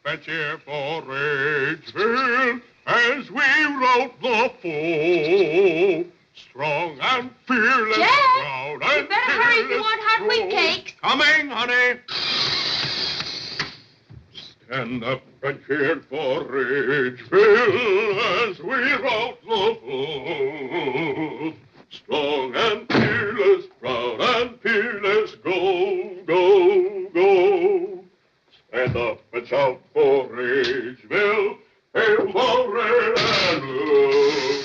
a cheer for Ridgeville as we rout the foe. Strong and fearless, Jack, proud and you better hurry if you want hot wheat cakes. Coming, honey. Stand up and cheer for Ridgeville as we rout the foe. Strong and fearless, proud and fearless, go, go, go. Stand up and shout for Ridgeville, hail the red and blue.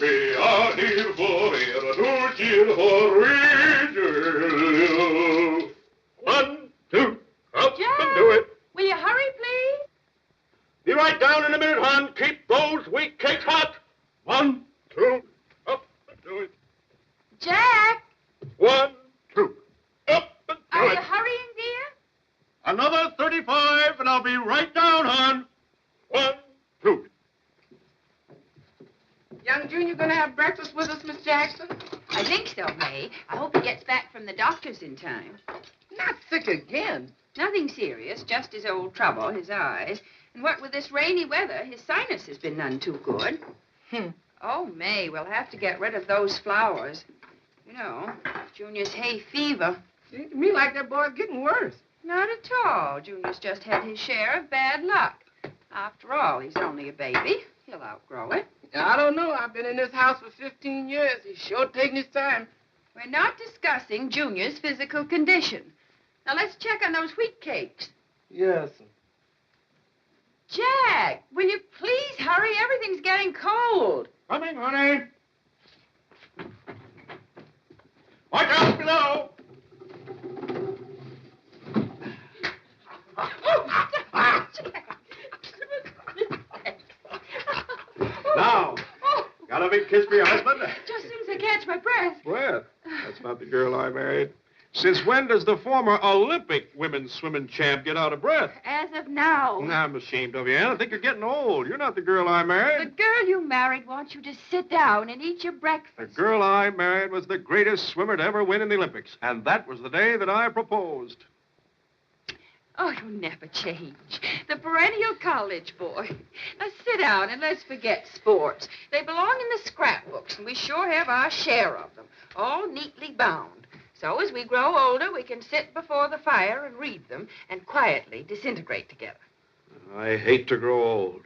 We are here to cheer for Ridgeville. 1, 2, up Jack, and do it. Will you hurry, please? Be right down in a minute, hon. Keep those wheat cakes hot. 1, 2, up and do it. Jack! 1, 2, up and do Are it. you hurrying, dear? Another 35, and I'll be right down, hon. 1, 2. Young Junior gonna have breakfast with us, Miss Jackson? I think so, May. I hope he gets back from the doctor's in time. Not sick again. Nothing serious, just his old trouble, his eyes. And what with this rainy weather, his sinus has been none too good. Oh, May, we'll have to get rid of those flowers. You know, Junior's hay fever. Seems to me like that boy's getting worse. Not at all. Junior's just had his share of bad luck. After all, he's only a baby. He'll outgrow it. I don't know. I've been in this house for 15 years. He's sure taking his time. We're not discussing Junior's physical condition. Now, let's check on those wheat cakes. Yes. Jack, will you please hurry? Everything's getting cold. Coming, honey. Watch out below. Now, got a big kiss for your husband? Just as soon as I catch my breath. Well, that's not the girl I married. Since when does the former Olympic women's swimming champ get out of breath? As of now. I'm ashamed of you, Ann. I think you're getting old. You're not the girl I The married. girl you married wants you to sit down and eat your The breakfast. girl I married was the greatest swimmer to ever win in the Olympics. And that was the day that I proposed. Oh, you'll never change. The perennial college boy. Now sit down and let's forget sports. They belong in the scrapbooks, and we sure have our share of them, all neatly bound. So as we grow older, we can sit before the fire and read them and quietly disintegrate together. I hate to grow old.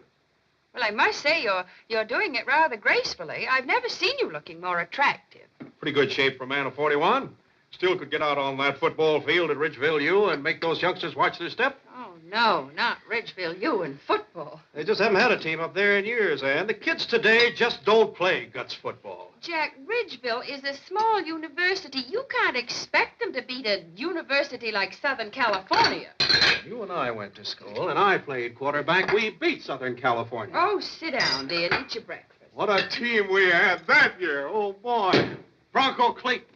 Well, I must say you're doing it rather gracefully. I've never seen you looking more attractive. Pretty good shape for a man of 41. Still could get out on that football field at Ridgeville U and make those youngsters watch their step. Oh, no, not Ridgeville U in football. They just haven't had a team up there in years, Ann. The kids today just don't play guts football. Jack, Ridgeville is a small university. You can't expect them to beat a university like Southern California. You and I went to school, and I played quarterback. We beat Southern California. Oh, sit down, dear, and eat your breakfast. What a team we had that year. Oh, boy. Bronco Clayton.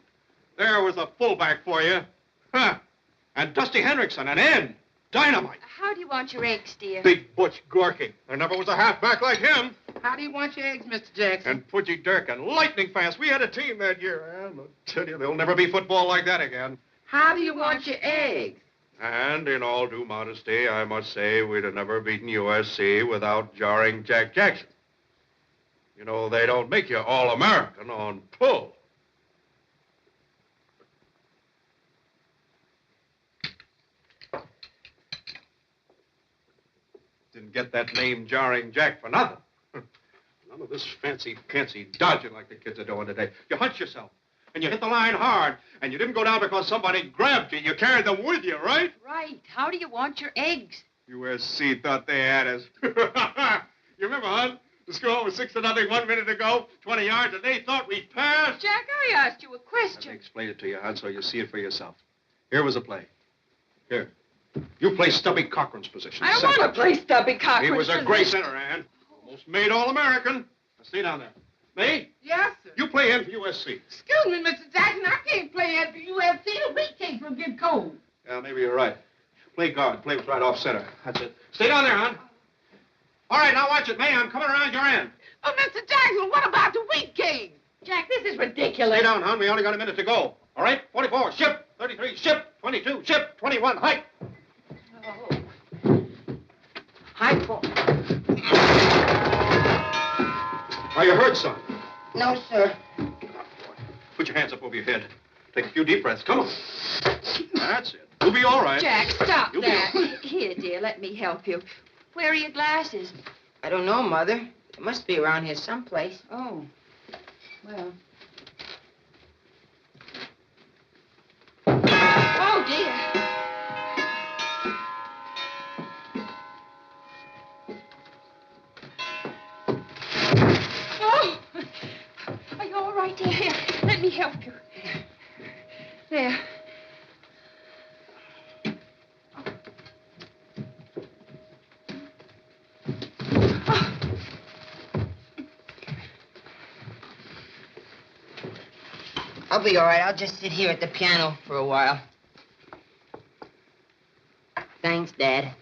There was a fullback for you. Huh. And Dusty Hendrickson, an end. Dynamite. How do you want your eggs, dear? Big Butch Gorky. There never was a halfback like him. How do you want your eggs, Mr. Jackson? And Pudgy Durkin. Lightning fast. We had a team that year, Ann. I'll tell you, there'll never be football like that again. How do you want your eggs? And in all due modesty, I must say we'd have never beaten USC without jarring Jack Jackson. You know, they don't make you All-American on pull. Didn't get that name Jarring Jack for nothing. None of this fancy dodging like the kids are doing today. You hunch yourself, and you hit the line hard, and you didn't go down because somebody grabbed you. You carried them with you, right? Right. How do you want your eggs? USC thought they had us. You remember, hon? The score was 6-0 1 minute ago, 20 yards, and they thought we'd pass. Jack, I asked you a Let me question. explain it to you, hon, so you see it for yourself. Here was a play. Here. You play Stubby Cochran's position. I don't want to play Stubby Cochran. He was a great center, Ann. Almost made All-American. Now, stay down there. May, Yes, sir. you play in for USC. Excuse me, Mr. Jackson. I can't play at the UFC. The wheat cakes will get cold. Yeah, maybe you're right. Play guard. Play right off center. That's it. Stay down there, hon. All right, now watch it, May. I'm coming around your end. Oh, Mr. Jackson, what about the wheat cakes? Jack, this is ridiculous. Stay down, hon. We only got a minute to go. All right? 44, ship. 33, ship. 22, ship. 21, hike. Oh. Hi, Paul. Are you hurt, son? No, sir. Put your hands up over your head. Take a few deep breaths. Come on. That's it. You'll be all right. Jack, stop You'll be that. all right. Here, dear, let me help you. Where are your glasses? I don't know, Mother. They must be around here someplace. Oh, well. Oh, dear. Oh! Are you all right, dear? Here, let me help you. There. I'll be all right. I'll just sit here at the piano for a while. Thanks, Dad.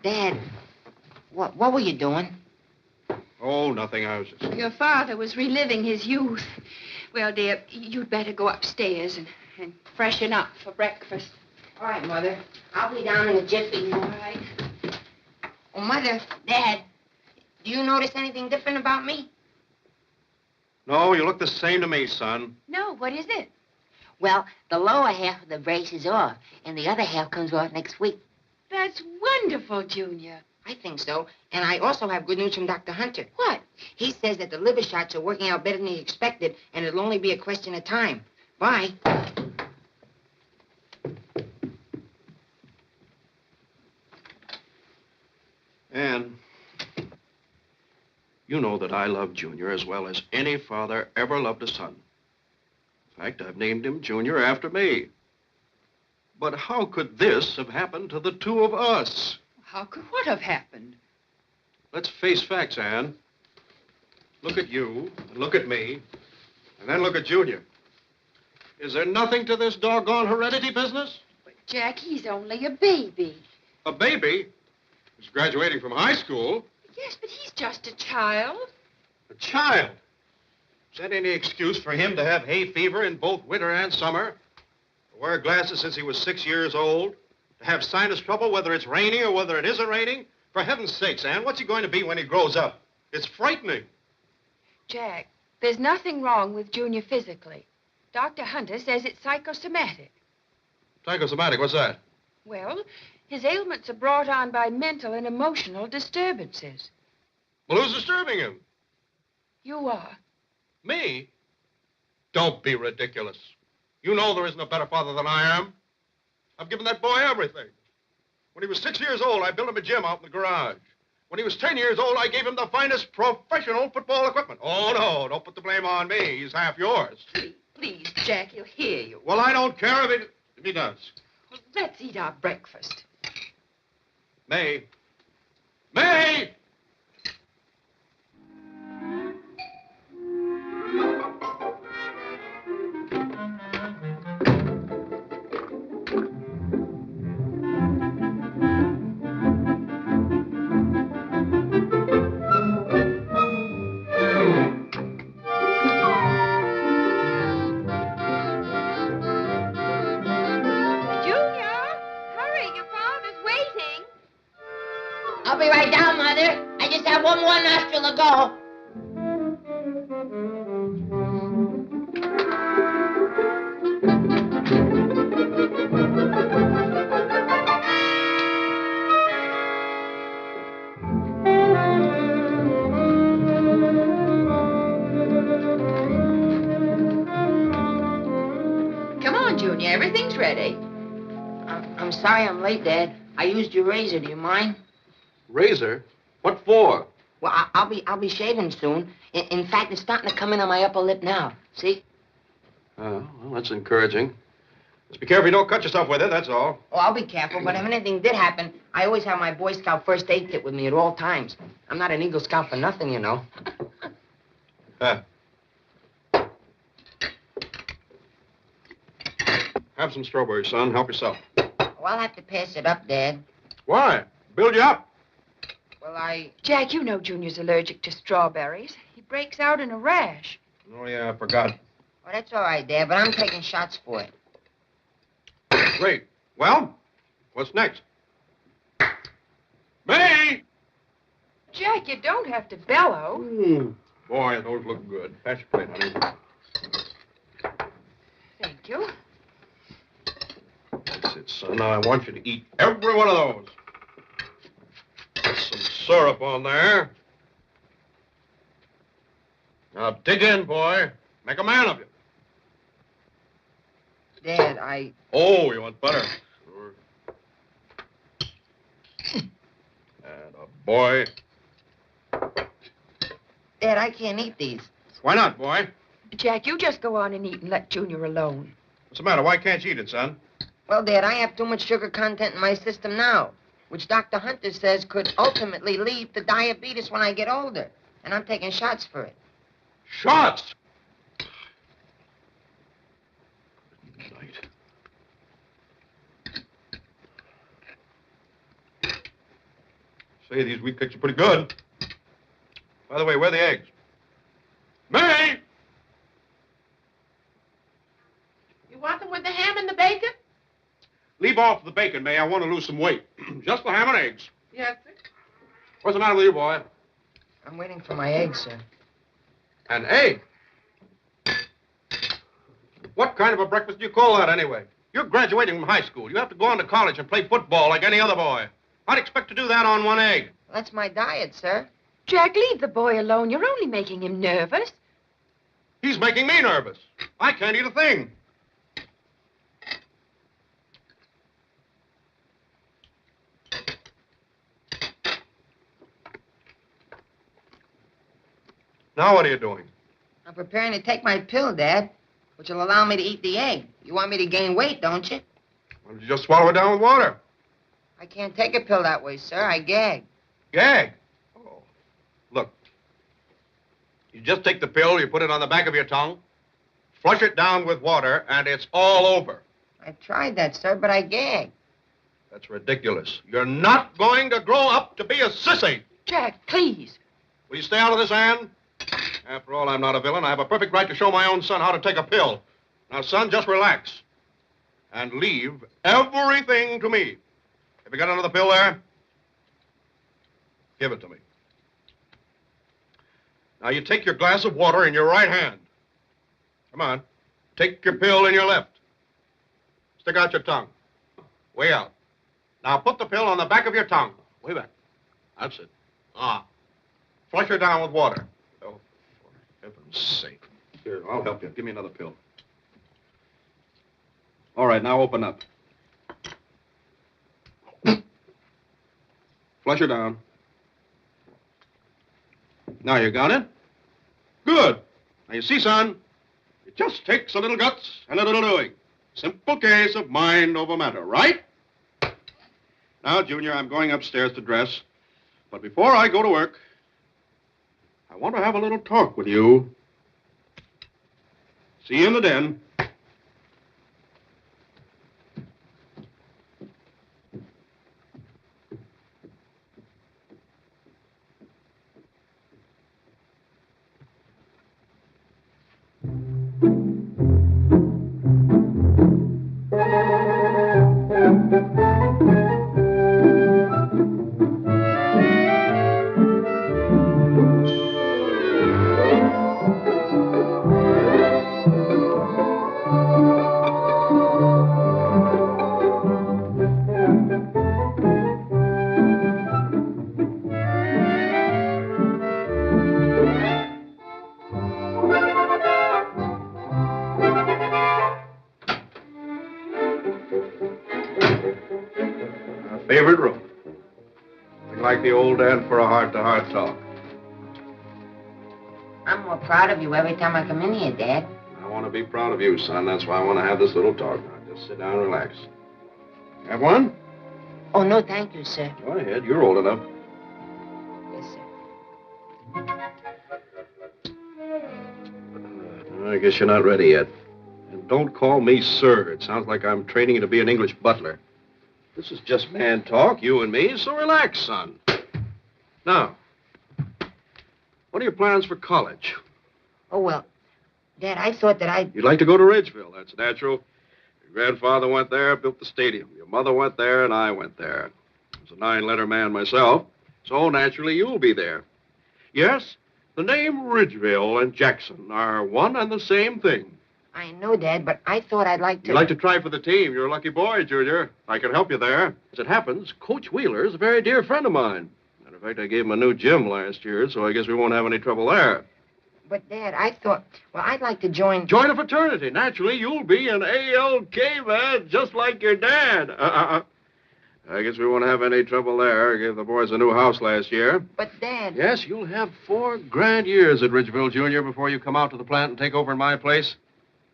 Dad, what were you doing? Oh, nothing. I was just... Your father was reliving his youth. Well, dear, you'd better go upstairs and freshen up for breakfast. All right, Mother. I'll be down in a jiffy. All right. Oh, Mother, Dad, do you notice anything different about me? No, you look the same to me, son. No, what is it? Well, the lower half of the brace is off, and the other half comes off next week. That's wonderful, Junior. I think so. And I also have good news from Dr. Hunter. What? He says that the liver shots are working out better than he expected, and it'll only be a question of time. Bye. Ann, you know that I love Junior as well as any father ever loved a son. In fact, I've named him Junior after me. But how could this have happened to the two of us? How could what have happened? Let's face facts, Ann. Look at you, and look at me, and then look at Junior. Is there nothing to this doggone heredity business? But, Jack, he's only a baby. A baby? He's graduating from high school. Yes, but he's just a child. A child? Is that any excuse for him to have hay fever in both winter and summer? To wear glasses since he was 6 years old? To have sinus trouble whether it's raining or whether it isn't raining? For heaven's sakes, Ann, what's he going to be when he grows up? It's frightening. Jack, there's nothing wrong with Junior physically. Dr. Hunter says it's psychosomatic. Psychosomatic, what's that? Well, his ailments are brought on by mental and emotional disturbances. Well, who's disturbing him? You are. Me? Don't be ridiculous. You know there isn't a better father than I am. I've given that boy everything. When he was 6 years old, I built him a gym out in the garage. When he was 10 years old, I gave him the finest professional football equipment. Oh, no, don't put the blame on me. He's half yours. Please, Jack, he'll hear you. Well, I don't care if he does. Well, let's eat our breakfast. May. May! I'll be right down, Mother. I just have one more nostril to go. Come on, Junior. Everything's ready. I'm sorry I'm late, Dad. I used your razor. Do you mind? Razor? What for? Well, I'll be shaving soon. In fact, it's starting to come in on my upper lip now. See? Oh, well, that's encouraging. Just be careful you don't cut yourself with it, that's all. Oh, I'll be careful, but if anything did happen, I always have my Boy Scout first aid kit with me at all times. I'm not an Eagle Scout for nothing, you know. Have some strawberries, son. Help yourself. Well, I'll have to pass it up, Dad. Why? Build you up. Well, Jack, you know Junior's allergic to strawberries. He breaks out in a rash. Oh, yeah, I forgot. Well, that's all right, Dad, but I'm taking shots for it. Great. Well, what's next? May! Jack, you don't have to bellow. Boy, those look good. Pass your plate, honey. Thank you. That's it, son. Now, I want you to eat every one of those. Put some syrup on there. Now, dig in, boy. Make a man of you. Dad, Oh, you want butter? Sure. And a boy. Dad, I can't eat these. Why not, boy? Jack, you just go on and eat and let Junior alone. What's the matter? Why can't you eat it, son? Well, Dad, I have too much sugar content in my system now, which Dr. Hunter says could ultimately lead to diabetes when I get older. And I'm taking shots for it. Shots! Good night. Say, these wheat cakes are pretty good. By the way, where are the eggs? May! You want them with the ham and the bacon? Leave off the bacon, May. I want to lose some weight. Just the ham and eggs. Yes, sir. What's the matter with you, boy? I'm waiting for my eggs, sir. An egg? What kind of a breakfast do you call that, anyway? You're graduating from high school. You have to go on to college and play football like any other boy. I'd expect to do that on one egg. That's my diet, sir. Jack, leave the boy alone. You're only making him nervous. He's making me nervous. I can't eat a thing. Now what are you doing? I'm preparing to take my pill, Dad, which will allow me to eat the egg. You want me to gain weight, don't you? Why don't you just swallow it down with water? I can't take a pill that way, sir. I gag. Gag? Oh. Look. You just take the pill, you put it on the back of your tongue, flush it down with water, and it's all over. I've tried that, sir, but I gag. That's ridiculous. You're not going to grow up to be a sissy. Jack, please. Will you stay out of this, Ann? After all, I'm not a villain. I have a perfect right to show my own son how to take a pill. Now, son, just relax. And leave everything to me. Have you got another pill there? Give it to me. Now, you take your glass of water in your right hand. Come on. Take your pill in your left. Stick out your tongue. Way out. Now, put the pill on the back of your tongue. Way back. That's it. Flush her down with water. Oh, for heaven's sake. Here, I'll help you. Give me another pill. All right, now open up. Flush her down. Now you got it? Good. Now you see, son, it just takes a little guts and a little doing. Simple case of mind over matter, right? Now, Junior, I'm going upstairs to dress. But before I go to work, I want to have a little talk with you. See you in the den. Favorite room. Nothing like the old dad for a heart-to-heart talk. I'm more proud of you every time I come in here, Dad. I want to be proud of you, son. That's why I want to have this little talk. Now, just sit down and relax. Have one? Oh, no, thank you, sir. Go ahead. You're old enough. Yes, sir. I guess you're not ready yet. And don't call me sir. It sounds like I'm training you to be an English butler. This is just man talk, you and me, so relax, son. Now, what are your plans for college? Oh, well, Dad, I thought that I'd... You'd like to go to Ridgeville. That's natural. Your grandfather went there, built the stadium. Your mother went there, and I went there. I was a 9-letter man myself, so naturally you'll be there. Yes, the name Ridgeville and Jackson are one and the same thing. I know, Dad, but I thought I'd like to... You'd like to try for the team. You're a lucky boy, Junior. I can help you there. As it happens, Coach Wheeler is a very dear friend of mine. Matter of fact, I gave him a new gym last year, so I guess we won't have any trouble there. But, Dad, I thought... Well, I'd like to join... Join a fraternity. Naturally, you'll be an ALK man, just like your dad. I guess we won't have any trouble there. I gave the boys a new house last year. But, Dad... Yes, you'll have 4 grand years at Ridgeville, Junior, before you come out to the plant and take over in my place.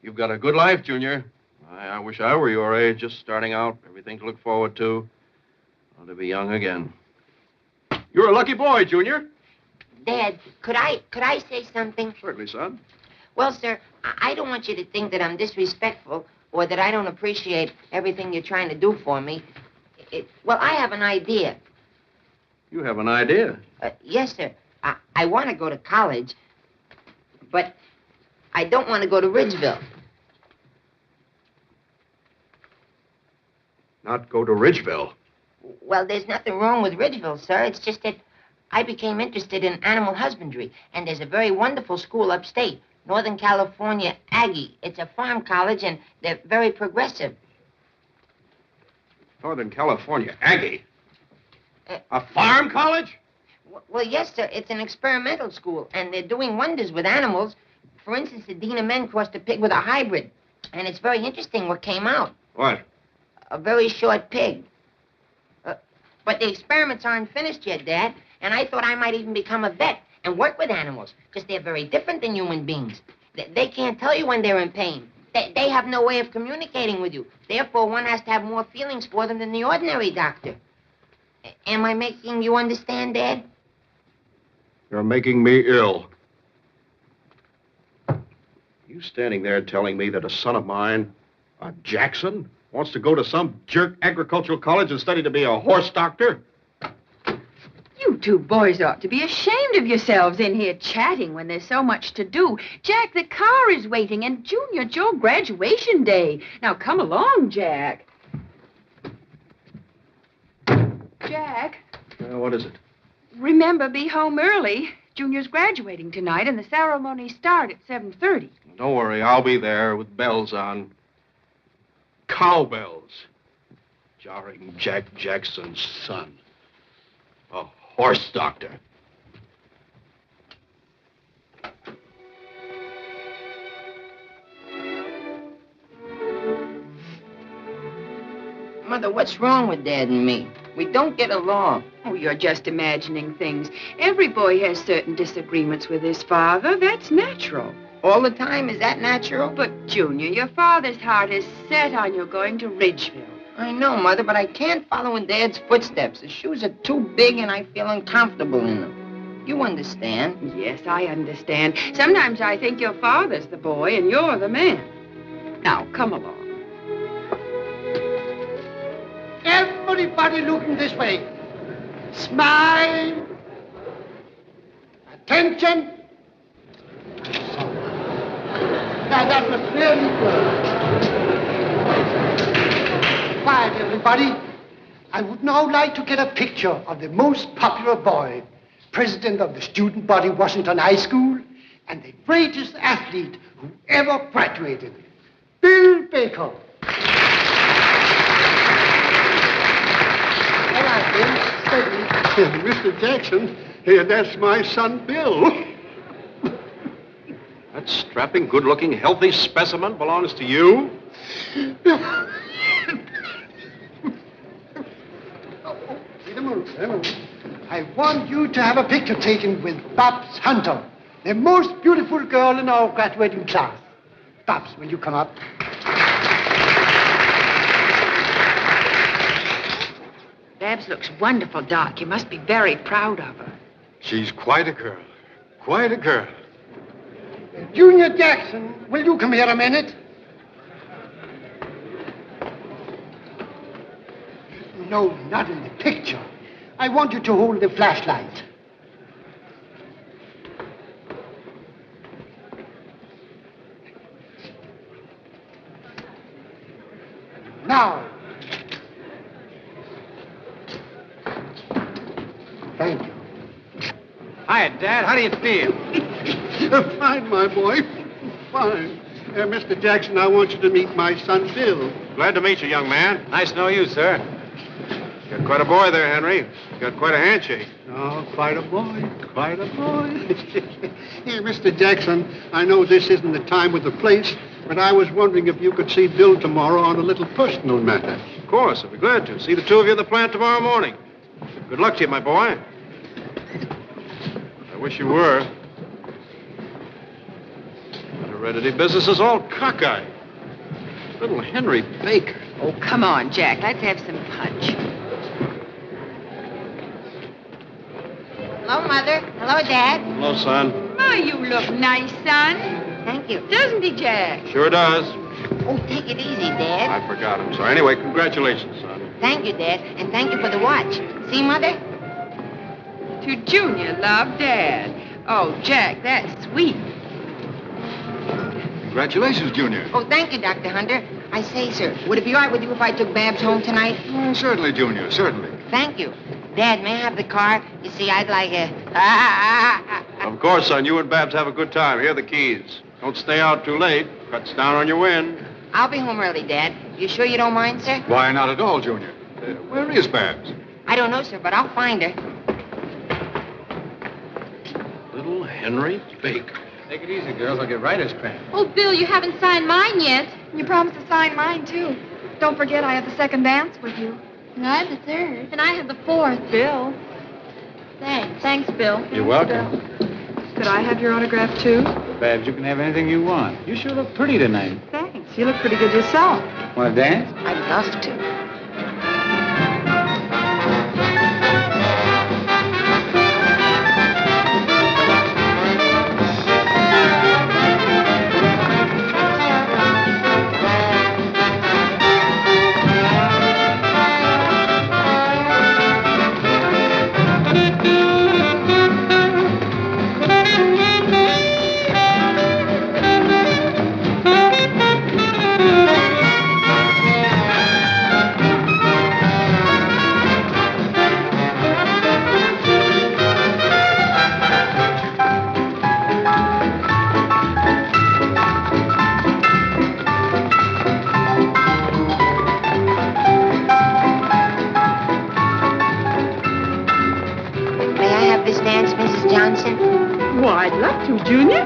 You've got a good life, Junior. I wish I were your age, just starting out, everything to look forward to. Want to be young again. You're a lucky boy, Junior. Dad, could I say something? Certainly, son. Well, sir, I don't want you to think that I'm disrespectful or that I don't appreciate everything you're trying to do for me. Well, I have an idea. You have an idea? Yes, sir. I want to go to college, but I don't want to go to Ridgeville. Not go to Ridgeville? Well, there's nothing wrong with Ridgeville, sir. It's just that I became interested in animal husbandry, and there's a very wonderful school upstate, Northern California Aggie. It's a farm college, and they're very progressive. Northern California Aggie? A farm college? Well, yes, sir. It's an experimental school, and they're doing wonders with animals. For instance, the Dean of Men crossed a pig with a hybrid, and it's very interesting what came out. What? A very short pig. But the experiments aren't finished yet, Dad, and I thought I might even become a vet and work with animals, because they're very different than human beings. They can't tell you when they're in pain. They have no way of communicating with you. Therefore, one has to have more feelings for them than the ordinary doctor. Am I making you understand, Dad? You're making me ill. You standing there telling me that a son of mine, a Jackson, wants to go to some jerk agricultural college and study to be a horse doctor? You two boys ought to be ashamed of yourselves in here chatting when there's so much to do. Jack, the car is waiting, and Junior, it's your graduation day. Now, come along, Jack. Jack. What is it? Remember, be home early. Junior's graduating tonight, and the ceremony starts at 7:30. Don't worry, I'll be there with bells on. Cowbells. Jarring Jack Jackson's son. A horse doctor. Mother, what's wrong with Dad and me? We don't get along. Oh, you're just imagining things. Every boy has certain disagreements with his father. That's natural. All the time? Is that natural? But, Junior, your father's heart is set on you going to Ridgeville. I know, Mother, but I can't follow in Dad's footsteps. The shoes are too big and I feel uncomfortable in them. You understand? Yes, I understand. Sometimes I think your father's the boy and you're the man. Now, come along. Everybody looking this way. Smile. Attention. Now, that was very good. Quiet, everybody. I would now like to get a picture of the most popular boy, president of the student body, Washington High School, and the greatest athlete who ever graduated, Bill Baker. Mr. Jackson, that's my son, Bill. That strapping, good-looking, healthy specimen belongs to you? Wait a moment. I want you to have a picture taken with Babs Hunter, the most beautiful girl in our graduating class. Babs, will you come up? Babs looks wonderful, Doc. You must be very proud of her. She's quite a girl. Quite a girl. Junior Jackson, will you come here a minute? No, not in the picture. I want you to hold the flashlight. Now. Thank you. Hi, Dad. How do you feel? Fine, my boy. Fine. Mr. Jackson, I want you to meet my son, Bill. Glad to meet you, young man. Nice to know you, sir. Got quite a boy there, Henry. Got quite a handshake. Oh, quite a boy. Quite a boy. Here, Mr. Jackson, I know this isn't the time or the place, but I was wondering if you could see Bill tomorrow on a little personal matter. Of course, I'll be glad to. See the two of you at the plant tomorrow morning. Good luck to you, my boy. I wish you were. That heredity business is all cockeyed. Little Henry Baker. Oh, come on, Jack. Let's have some punch. Hello, Mother. Hello, Dad. Hello, son. Oh, you look nice, son. Thank you. Doesn't he, Jack? Sure does. Oh, take it easy, Dad. I forgot. I'm sorry. Anyway, congratulations, son. Thank you, Dad. And thank you for the watch. See, Mother? To Junior, love, Dad. Oh, Jack, that's sweet. Congratulations, Junior. Oh, thank you, Dr. Hunter. I say, sir, would it be all right with you if I took Babs home tonight? Oh, certainly, Junior. Certainly. Thank you. Dad, may I have the car? You see, I'd like a... Of course, son. You and Babs have a good time. Here are the keys. Don't stay out too late. Cuts down on your wind. I'll be home early, Dad. You sure you don't mind, sir? Why, not at all, Junior. Where is Babs? I don't know, sir, but I'll find her. Little Henry Baker. Take it easy, girls. I'll get writer's pen. Oh, Bill, you haven't signed mine yet. You promised to sign mine, too. Don't forget I have the second dance with you. And I have the third. And I have the fourth. Bill. Thanks. Thanks, Bill. You're welcome. Could I have your autograph, too? Babs, you can have anything you want. You sure look pretty tonight. Thanks. You look pretty good yourself. Want to dance? I'd love to. May I have this dance, Mrs. Johnson? Why, I'd love to, Junior.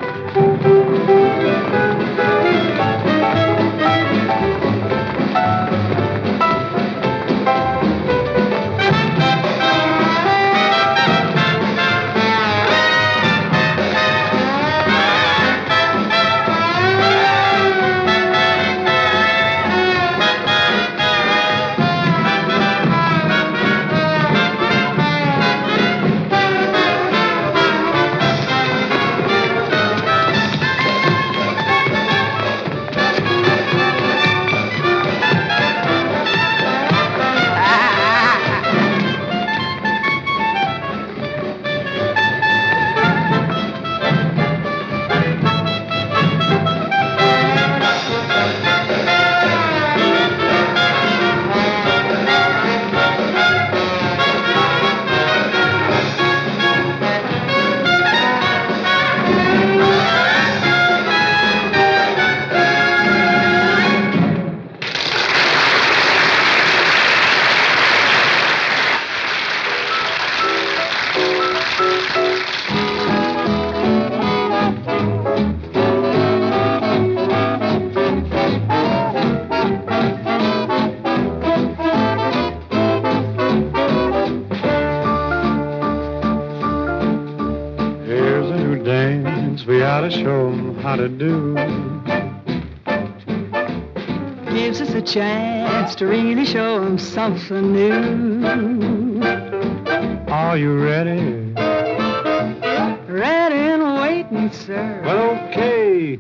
Here's a new dance we ought to show 'em how to do. Gives us a chance to really show 'em something new. Are you ready? Ready and waiting, sir. Well, okay.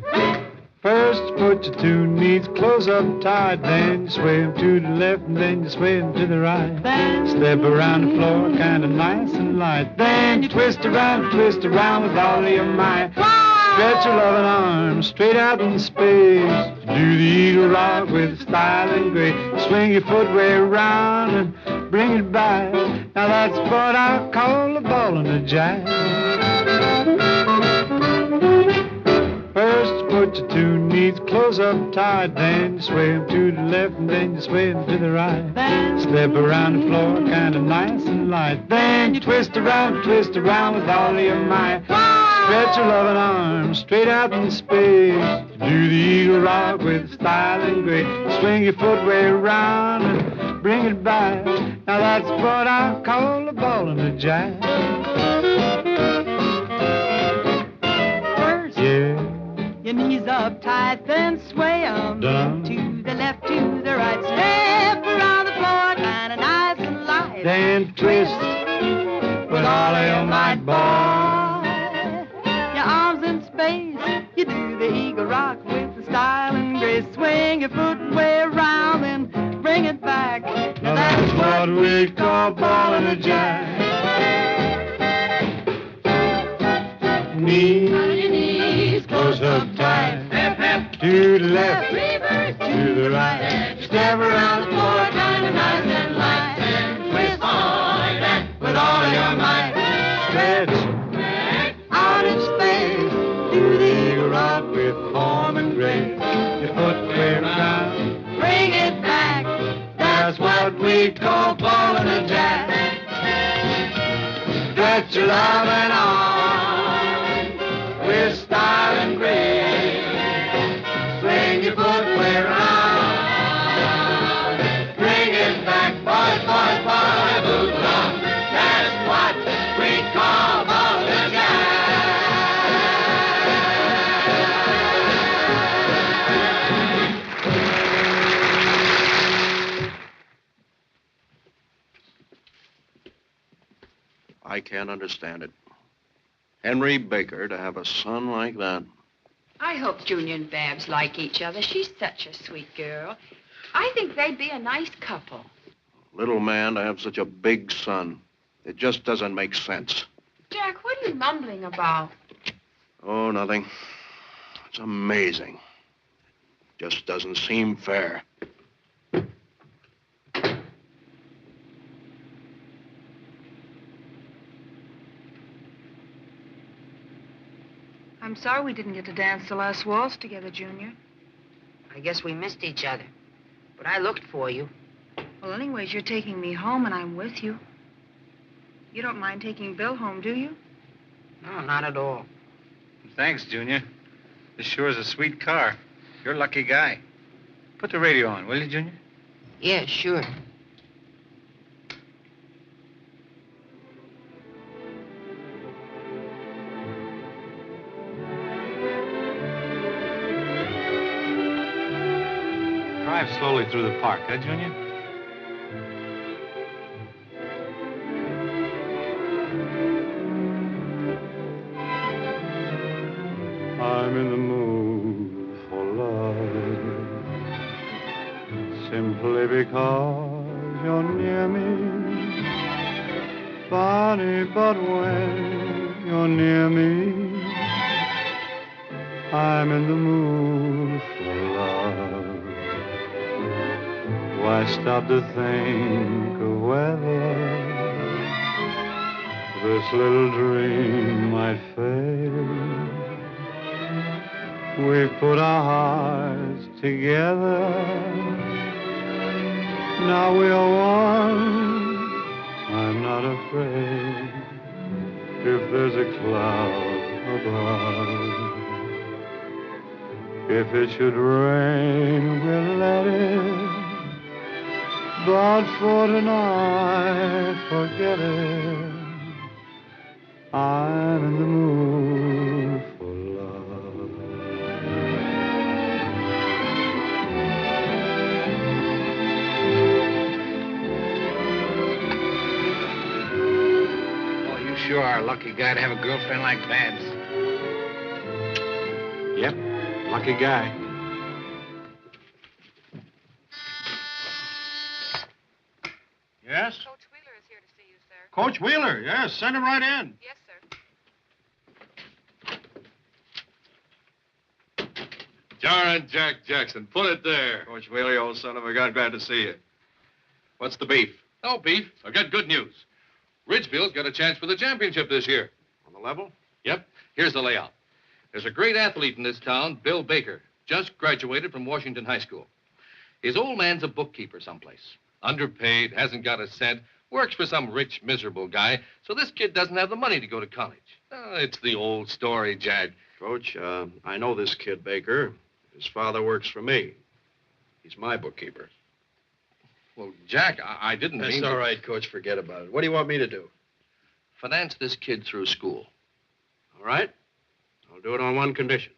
First, put your two knees close up tight, then you sway 'em to the left, and then you sway 'em to the right. Then Step around the floor, kinda nice and light. Then you twist around with all of your might. 1, Stretch your loving arms straight out in space. Do the eagle rock with style and grace. Swing your footwear around and bring it back. Now that's what I call a ball in a jack. First, put your two knees close up tight, then you sway 'em to the left, and then you sway 'em to the right. Step around the floor kind of nice and light. Then you twist around with all of your might. Stretch your loving arms straight out in space. Do the eagle rock with style and grace. Swing your footwear around and bring it back. Now that's what I call a ball in a jack. First, your knees up tight, then sway 'em to the left, to the right. Step around the floor, kind of nice and light. Then twist with all of your might, boy. Your arms in space, you do the eagle rock with the style and grace. Swing your footwear around and bring it back. Now that's what we call ball in a jack. Knees close up tight. To the left, to the right. Step around the floor, kind of nice and light. Then twist with all of your might. Stretch out in space. Do the eagle rock with form and grace. Your footwear around, bring it back. That's what we call ball in a jack. Stretch your loving arm with style and grace. Swing your footwear around, bring it back, boy, boy, boy, boot long. That's what we call ball in a jack. I can't understand it. Henry Baker to have a son like that. I hope Junior and Babs like each other. She's such a sweet girl. I think they'd be a nice couple. Little man to have such a big son. It just doesn't make sense. Jack, what are you mumbling about? Oh, nothing. It's amazing. Just doesn't seem fair. I'm sorry we didn't get to dance the last waltz together, Junior. I guess we missed each other. But I looked for you. Well, anyways, you're taking me home and I'm with you. You don't mind taking Bill home, do you? No, not at all. Thanks, Junior. This sure is a sweet car. You're a lucky guy. Put the radio on, will you, Junior? Yeah, sure. Drive slowly through the park, huh, Junior? I'm in the mood for love, simply because you're near me. Funny, but when you're near me, I'm in the mood for love. Why stop to think of whether this little dream might fade? We put our hearts together. Now we are one. I'm not afraid if there's a cloud above. If it should rain, we'll let it. But for tonight, forget it. I'm in the mood for love. Oh, you sure are a lucky guy to have a girlfriend like Babs. Yep, lucky guy. Yes? Coach Wheeler is here to see you, sir. Coach Wheeler, yes, send him right in. Yes, sir. Jar and Jack Jackson. Put it there. Coach Whaley, old son of a gun, glad to see you. What's the beef? No beef. I've got good news. Ridgeville's got a chance for the championship this year. On the level? Yep. Here's the layout. There's a great athlete in this town, Bill Baker. Just graduated from Washington High School. His old man's a bookkeeper someplace. Underpaid, hasn't got a cent, works for some rich, miserable guy, so this kid doesn't have the money to go to college. It's the old story, Jack. Coach, I know this kid, Baker. His father works for me. He's my bookkeeper. Well, Jack, I didn't mean... That's all right, Coach. Forget about it. What do you want me to do? Finance this kid through school. All right. I'll do it on one condition.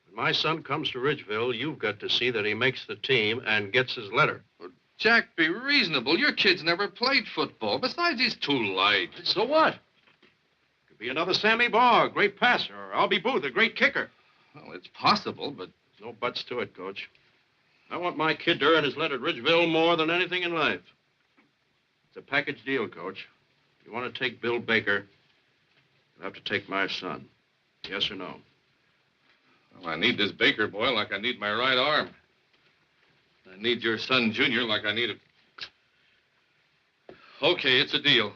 When my son comes to Ridgeville, you've got to see that he makes the team and gets his letter. Well, Jack, be reasonable. Your kid's never played football. Besides, he's too light. So what? Could be another Sammy Baugh, a great passer, or Albie Booth, a great kicker. Well, it's possible, but... There's no buts to it, Coach. I want my kid to earn his letter at Ridgeville more than anything in life. It's a package deal, Coach. If you want to take Bill Baker, you'll have to take my son. Yes or no? Well, I need this Baker boy like I need my right arm. I need your son, Junior, like I need a... Okay, it's a deal.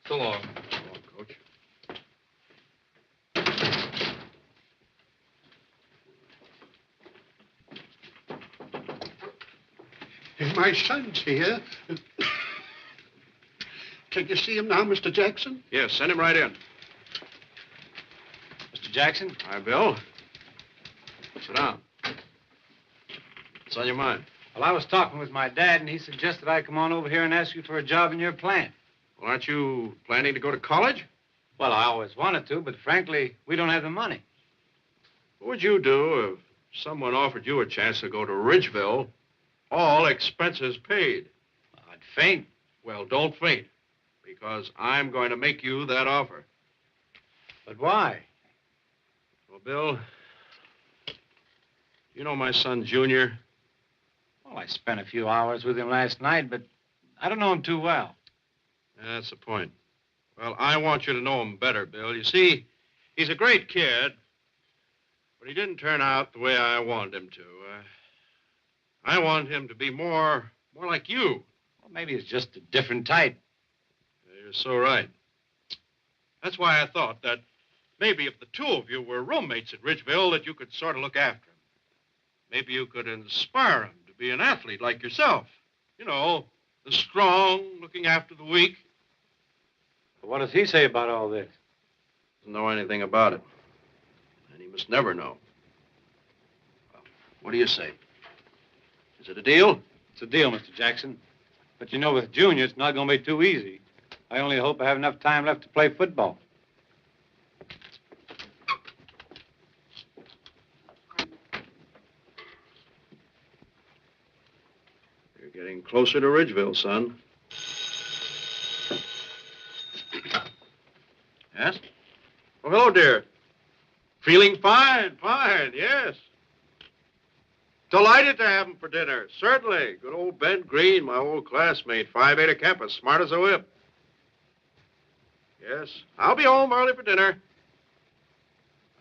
So long. So long, Coach. My son's here. Can you see him now, Mr. Jackson? Yes, send him right in. Mr. Jackson? Hi, Bill. Sit down. What's on your mind? Well, I was talking with my dad, and he suggested I come on over here and ask you for a job in your plant. Well, aren't you planning to go to college? Well, I always wanted to, but frankly, we don't have the money. What would you do if someone offered you a chance to go to Ridgeville, all expenses paid? I'd faint. Well, don't faint, because I'm going to make you that offer. But why? Well, Bill, you know my son, Junior? Well, I spent a few hours with him last night, but I don't know him too well. That's the point. Well, I want you to know him better, Bill. You see, he's a great kid, but he didn't turn out the way I wanted him to. I want him to be more like you. Well, maybe it's just a different type. You're so right. That's why I thought that maybe if the two of you were roommates at Ridgeville, that you could sort of look after him. Maybe you could inspire him to be an athlete like yourself. You know, the strong looking after the weak. What does he say about all this? Doesn't know anything about it. And he must never know. Well, what do you say? Is it a deal? It's a deal, Mr. Jackson. But you know, with Junior, it's not going to be too easy. I only hope I have enough time left to play football. You're getting closer to Ridgeville, son. Yes? Oh, hello, dear. Feeling fine, yes. Delighted to have him for dinner, certainly. Good old Ben Green, my old classmate, Phi Beta Kappa, smart as a whip. Yes, I'll be home early for dinner.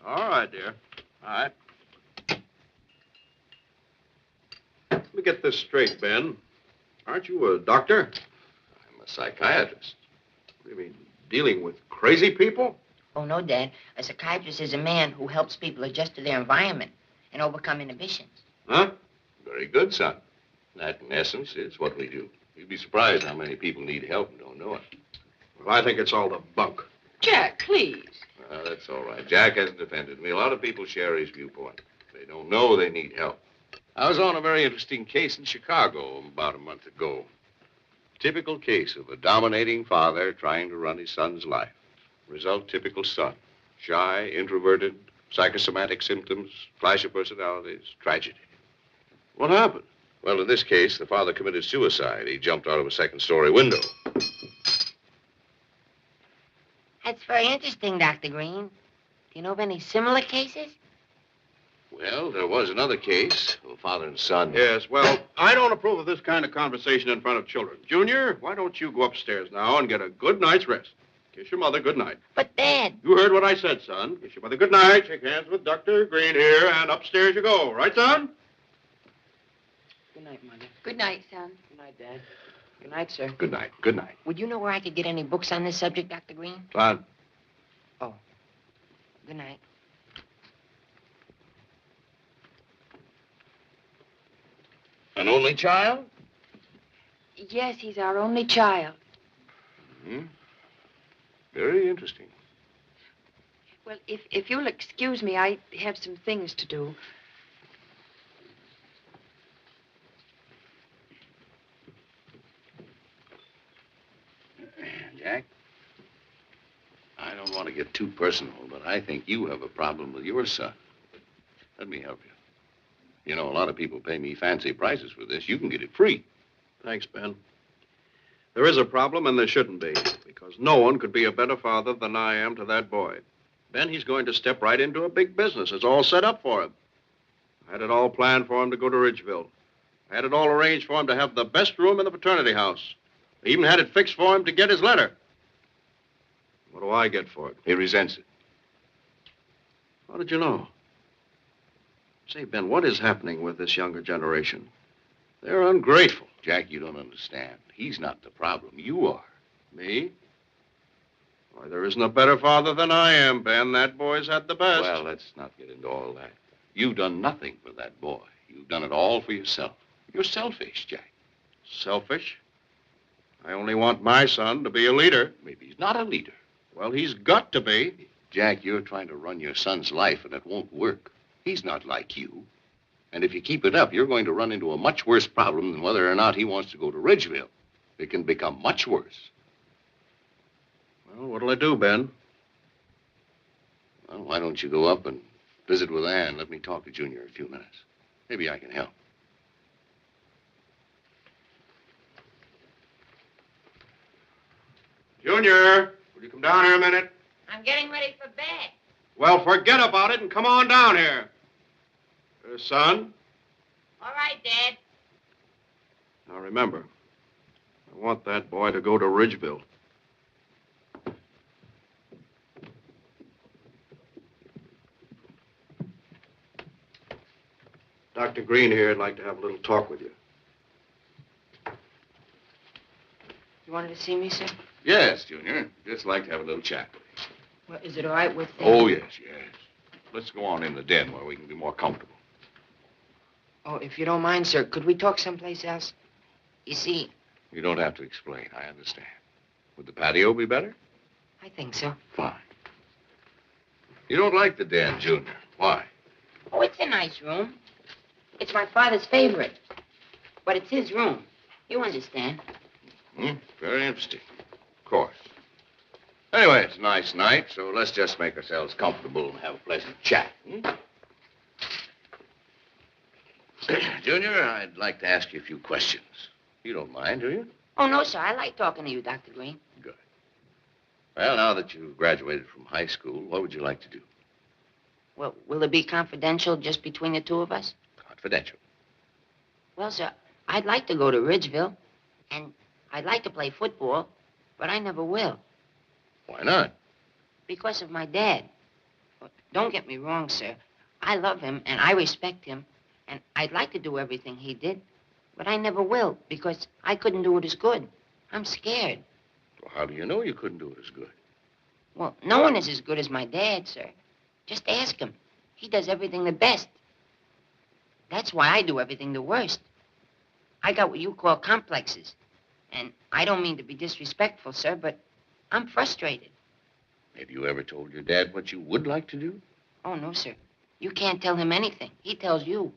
All right, dear. All right. Let me get this straight, Ben. Aren't you a doctor? I'm a psychiatrist. What do you mean, dealing with crazy people? Oh, no, Dad. A psychiatrist is a man who helps people adjust to their environment and overcome inhibitions. Huh? Very good, son. That, in essence, is what we do. You'd be surprised how many people need help and don't know it. Well, I think it's all the bunk. Jack, please. That's all right. Jack hasn't offended me. A lot of people share his viewpoint. They don't know they need help. I was on a very interesting case in Chicago about a month ago. Typical case of a dominating father trying to run his son's life. Result, typical son. Shy, introverted, psychosomatic symptoms, clash of personalities, tragedy. What happened? Well, in this case, the father committed suicide. He jumped out of a second-story window. That's very interesting, Dr. Green. Do you know of any similar cases? Well, there was another case of a father and son. Yes, well, I don't approve of this kind of conversation in front of children. Junior, why don't you go upstairs now and get a good night's rest? Kiss your mother good night. But, Dad. You heard what I said, son. Kiss your mother good night. Shake hands with Dr. Green here, and upstairs you go. Right, son? Good night, Mother. Good night, son. Good night, Dad. Good night, sir. Good night. Good night. Would you know where I could get any books on this subject, Dr. Green? Son. Oh. Good night. An only child? Yes, he's our only child. Hmm. Very interesting. Well, if you'll excuse me, I have some things to do. Jack, I don't want to get too personal, but I think you have a problem with your son. Let me help you. You know, a lot of people pay me fancy prices for this. You can get it free. Thanks, Ben. There is a problem, and there shouldn't be, because no one could be a better father than I am to that boy. Ben, he's going to step right into a big business. It's all set up for him. I had it all planned for him to go to Ridgeville. I had it all arranged for him to have the best room in the fraternity house. I even had it fixed for him to get his letter. What do I get for it? He resents it. How did you know? Say, Ben, what is happening with this younger generation? They're ungrateful. Jack, you don't understand. He's not the problem. You are. Me? Why, there isn't a better father than I am, Ben. That boy's had the best. Well, let's not get into all that. You've done nothing for that boy. You've done it all for yourself. You're selfish, Jack. Selfish? I only want my son to be a leader. Maybe he's not a leader. Well, he's got to be. Jack, you're trying to run your son's life, and it won't work. He's not like you. And if you keep it up, you're going to run into a much worse problem than whether or not he wants to go to Ridgeville. It can become much worse. Well, what'll I do, Ben? Well, why don't you go up and visit with Ann? Let me talk to Junior a few minutes. Maybe I can help. Junior, will you come down here a minute? I'm getting ready for bed. Well, forget about it and come on down here. Son? All right, Dad. Now, remember, I want that boy to go to Ridgeville. Dr. Green here would like to have a little talk with you. You wanted to see me, sir? Yes, Junior. Just like to have a little chat with you. Well, is it all right with... Oh, yes. Let's go on in the den where we can be more comfortable. Oh, if you don't mind, sir, could we talk someplace else? You see... You don't have to explain. I understand. Would the patio be better? I think so. Fine. You don't like the den, Junior. Why? Oh, it's a nice room. It's my father's favorite. But it's his room. You understand. Very interesting. Of course. Anyway, it's a nice night, so let's just make ourselves comfortable and have a pleasant chat. Junior, I'd like to ask you a few questions. You don't mind, do you? Oh, no, sir. I like talking to you, Dr. Green. Good. Well, now that you've graduated from high school, what would you like to do? Well, will it be confidential just between the two of us? Confidential. Well, sir, I'd like to go to Ridgeville, and I'd like to play football, but I never will. Why not? Because of my dad. Don't get me wrong, sir. I love him, and I respect him, and I'd like to do everything he did, but I never will, because I couldn't do it as good. I'm scared. Well, how do you know you couldn't do it as good? Well, no one is as good as my dad, sir. Just ask him. He does everything the best. That's why I do everything the worst. I got what you call complexes. And I don't mean to be disrespectful, sir, but I'm frustrated. Have you ever told your dad what you would like to do? Oh, no, sir. You can't tell him anything. He tells you.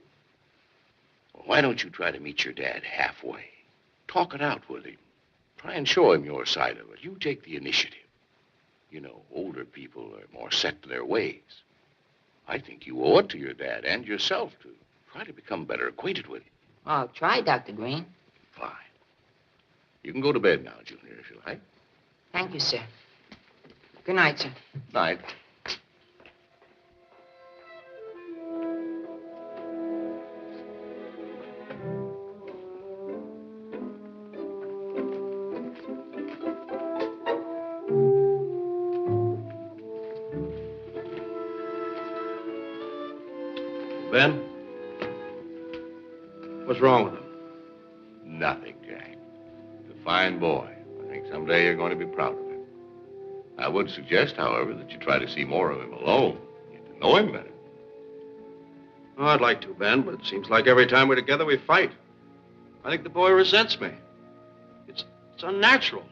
Well, why don't you try to meet your dad halfway? Talk it out with him. Try and show him your side of it. You take the initiative. You know, older people are more set to their ways. I think you owe it to your dad and yourself to try to become better acquainted with him. I'll try, Dr. Green. Fine. You can go to bed now, Junior, if you like. Thank you, sir. Good night, sir. Night. What's wrong with him? Nothing, Jack. He's a fine boy. I think someday you're going to be proud of him. I would suggest, however, that you try to see more of him alone. Get to know him better. Oh, I'd like to, Ben, but it seems like every time we're together, we fight. I think the boy resents me. It's unnatural.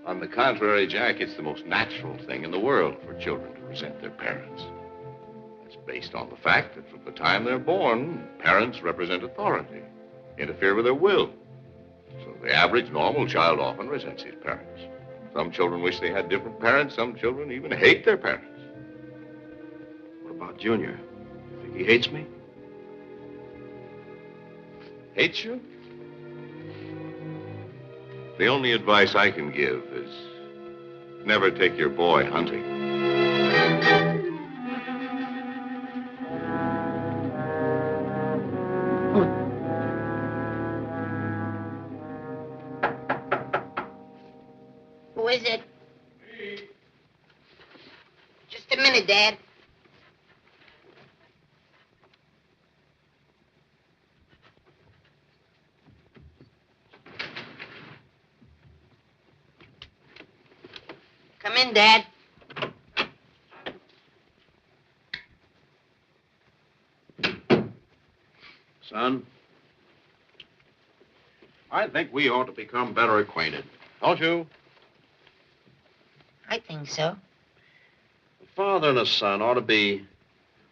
On the contrary, Jack, it's the most natural thing in the world for children to resent their parents. That's based on the fact that from the time they're born, parents represent authority, interfere with their will. So the average normal child often resents his parents. Some children wish they had different parents. Some children even hate their parents. What about Junior? You think he hates me? Hates you? The only advice I can give is never take your boy hunting. Who is it? Just a minute, Dad. Come in, Dad. Son, I think we ought to become better acquainted. Don't you? I think so. A father and a son ought to be,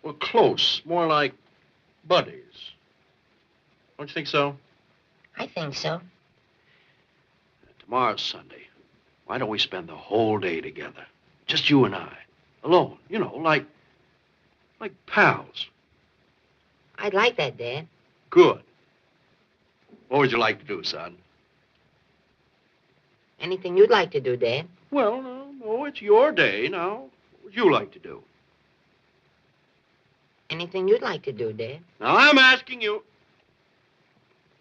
well, close, more like buddies. Don't you think so? I think so. Tomorrow's Sunday. Why don't we spend the whole day together? Just you and I. Alone. You know, like pals. I'd like that, Dad. Good. What would you like to do, son? Anything you'd like to do, Dad. Well, no, it's your day now. What would you like to do? Anything you'd like to do, Dad. Now, I'm asking you.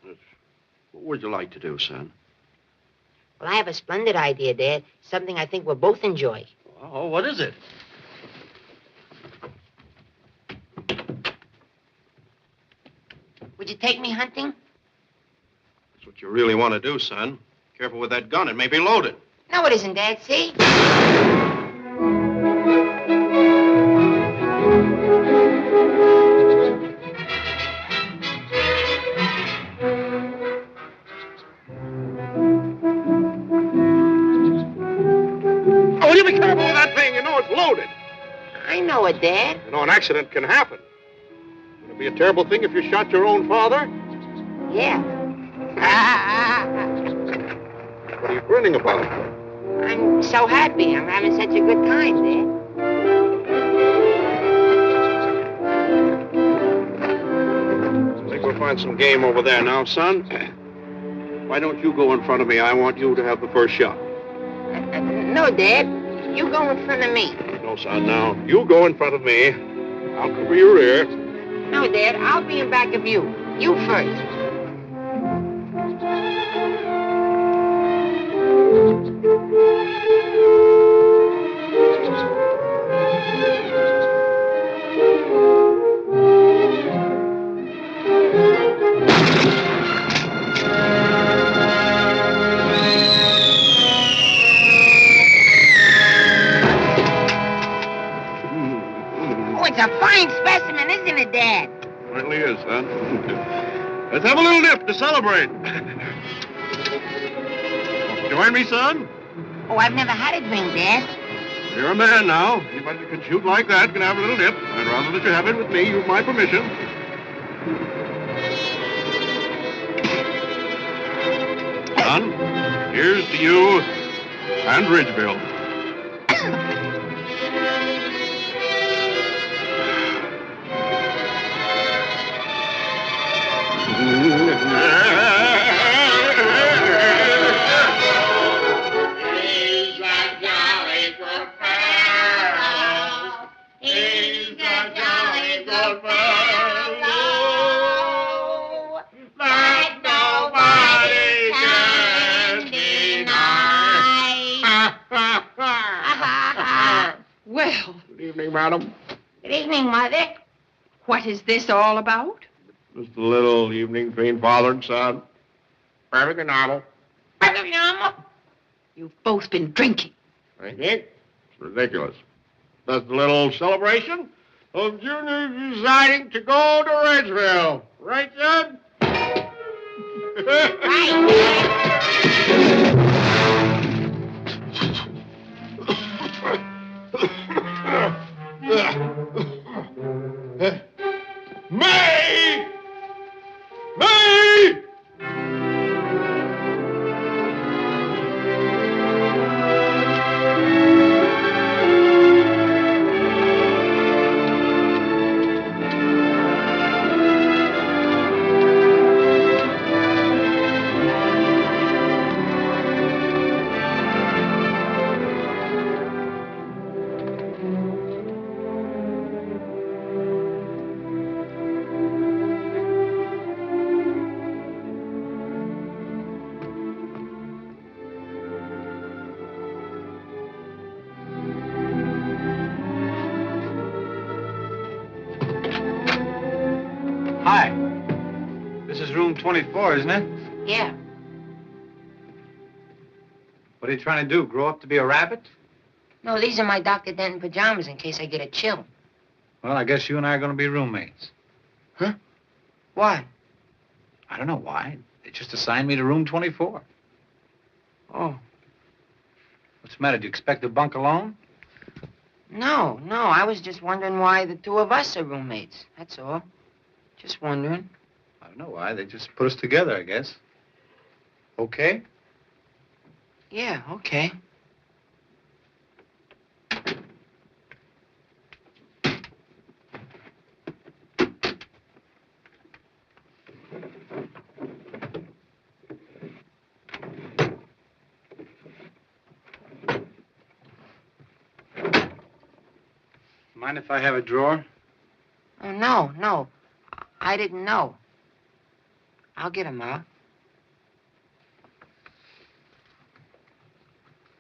What would you like to do, son? Well, I have a splendid idea, Dad. Something I think we'll both enjoy. Oh, what is it? Would you take me hunting? That's what you really want to do, son. Careful with that gun. It may be loaded. No, it isn't, Dad. See? Oh, you be careful with that thing. You know it's loaded. I know it, Dad. You know, an accident can happen. It'd be a terrible thing if you shot your own father. Yeah. What are you grinning about? I'm so happy. I'm having such a good time, Dad. I think we'll find some game over there now, son. Why don't you go in front of me? I want you to have the first shot. No, Dad. You go in front of me. No, son, now. You go in front of me. I'll cover your rear. No, Dad. I'll be in back of you. You first. Oh, it's a fine specimen, isn't it, Dad? Certainly is, son. Let's have a little nip to celebrate. Join me, son? Oh, I've never had a drink, Dad. You're a man now. Anybody that can shoot like that can have a little nip. I'd rather that you have it with me. You've my permission. Son, here's to you and Ridgeville. He's a jolly good fellow. He's a jolly good fellow. That nobody can deny. Well, Good evening, madam. Good evening, Mother. what is this all about? Just a little evening between father and son. Perfectly normal. Perfectly normal. You've both been drinking. I did. It's ridiculous. Just a little celebration of Junior deciding to go to Ridgeville. Right, son? May! May! Hi. This is room 24, isn't it? Yeah. What are you trying to do, grow up to be a rabbit? No, these are my Dr. Denton pajamas in case I get a chill. Well, I guess you and I are going to be roommates. Huh? Why? I don't know why. They just assigned me to room 24. Oh. What's the matter? Do you expect to bunk alone? No. I was just wondering why the two of us are roommates. That's all. Just wondering. I don't know why. They just put us together, I guess. Okay? Yeah, okay. Mind if I have a drawer? Oh, no. I didn't know. I'll get him out.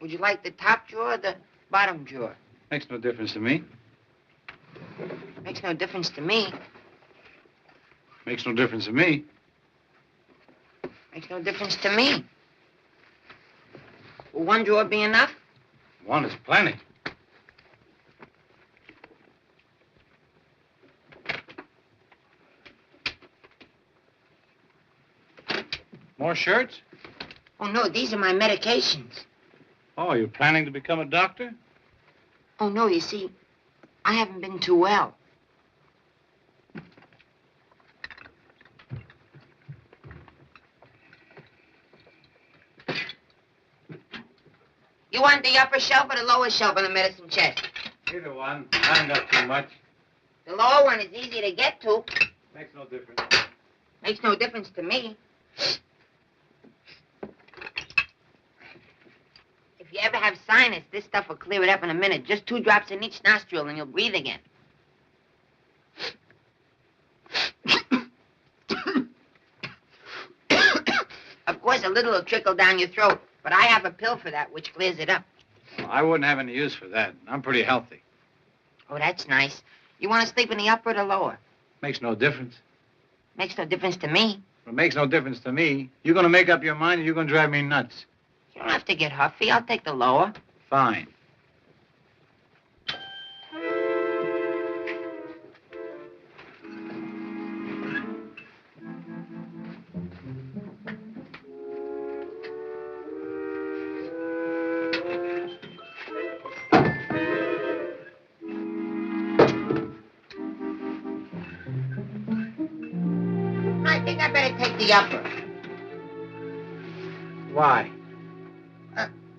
Would you like the top drawer or the bottom drawer? Makes no difference to me. Makes no difference to me. Makes no difference to me. Makes no difference to me. Will one drawer be enough? One is plenty. More shirts? Oh, no, these are my medications. Oh, you're planning to become a doctor? Oh, no, you see, I haven't been too well. You want the upper shelf or the lower shelf on the medicine chest? Either one. I haven't got too much. The lower one is easy to get to. Makes no difference. Makes no difference to me. If you ever have sinus, this stuff will clear it up in a minute. Just 2 drops in each nostril and you'll breathe again. Of course, a little will trickle down your throat, but I have a pill for that, which clears it up. Well, I wouldn't have any use for that. I'm pretty healthy. Oh, that's nice. You want to sleep in the upper or the lower? Makes no difference. Makes no difference to me. It makes no difference to me. You're going to make up your mind and you're going to drive me nuts. You don't have to get huffy. I'll take the lower. Fine. I think I better take the upper. Why?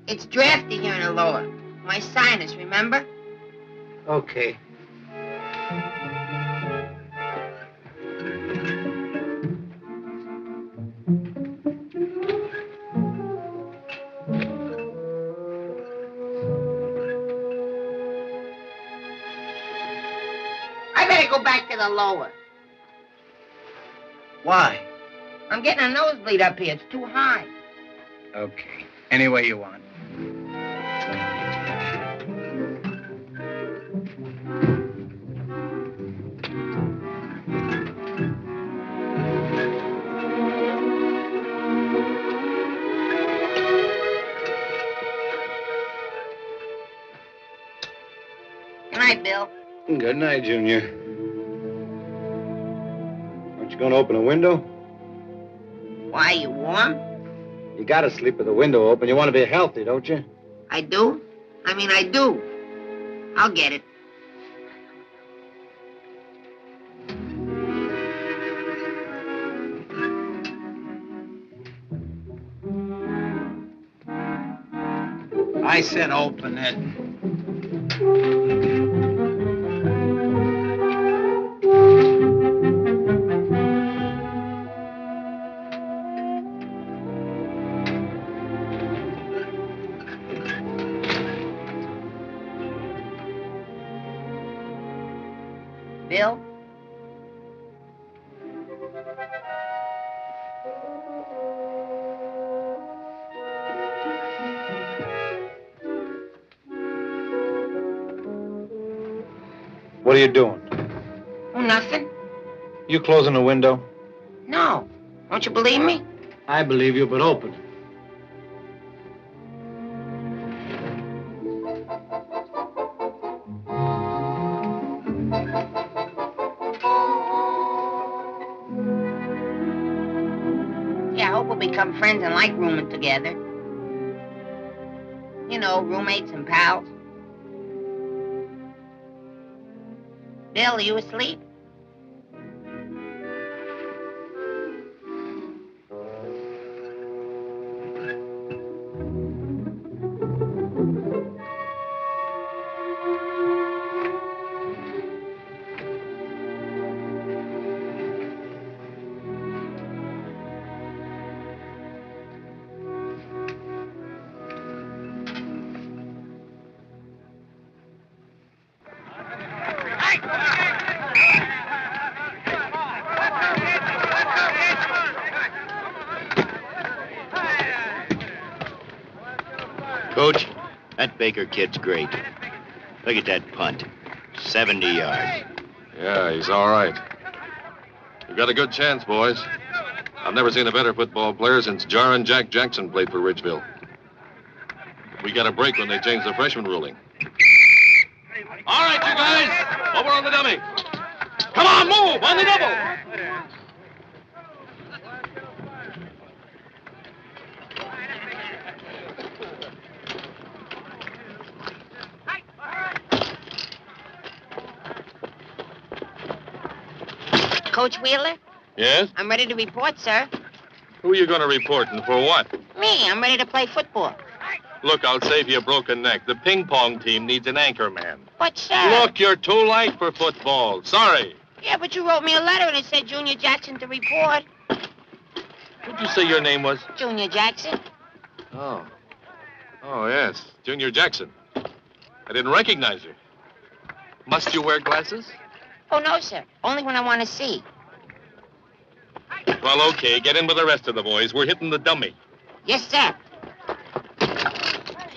It's drafty here in the lower. My sinus, remember? Okay. I better go back to the lower. Why? I'm getting a nosebleed up here. It's too high. Okay. Any way you want. night, Bill. Good night, Junior. Aren't you going to open a window? Why, you warm? You got to sleep with the window open. You want to be healthy, don't you? I do? I do. I'll get it. I said open it. Bill? What are you doing? Oh, nothing. You closing the window? No. Don't you believe me? I believe you, but open it. Yeah, I hope we'll become friends and like rooming together. You know, roommates and pals. Bill, are you asleep? Coach, that Baker kid's great. Look at that punt. 70 yards. Yeah, he's all right. You've got a good chance, boys. I've never seen a better football player since Jarrin Jack Jackson played for Ridgeville. We got a break when they changed the freshman ruling. All right, you guys. Over on the dummy. Come on, move on the double. Coach Wheeler? Yes? I'm ready to report, sir. Who are you going to report and for what? Me, I'm ready to play football. Look, I'll save you a broken neck. The ping pong team needs an anchor man. But, sir... Look, you're too light for football. Sorry. Yeah, but you wrote me a letter and it said Junior Jackson to report. What'd you say your name was? Junior Jackson. Oh. Oh, yes. Junior Jackson. I didn't recognize you. Must you wear glasses? Oh, no, sir. Only when I want to see. Well, okay. Get in with the rest of the boys. We're hitting the dummy. Yes, sir.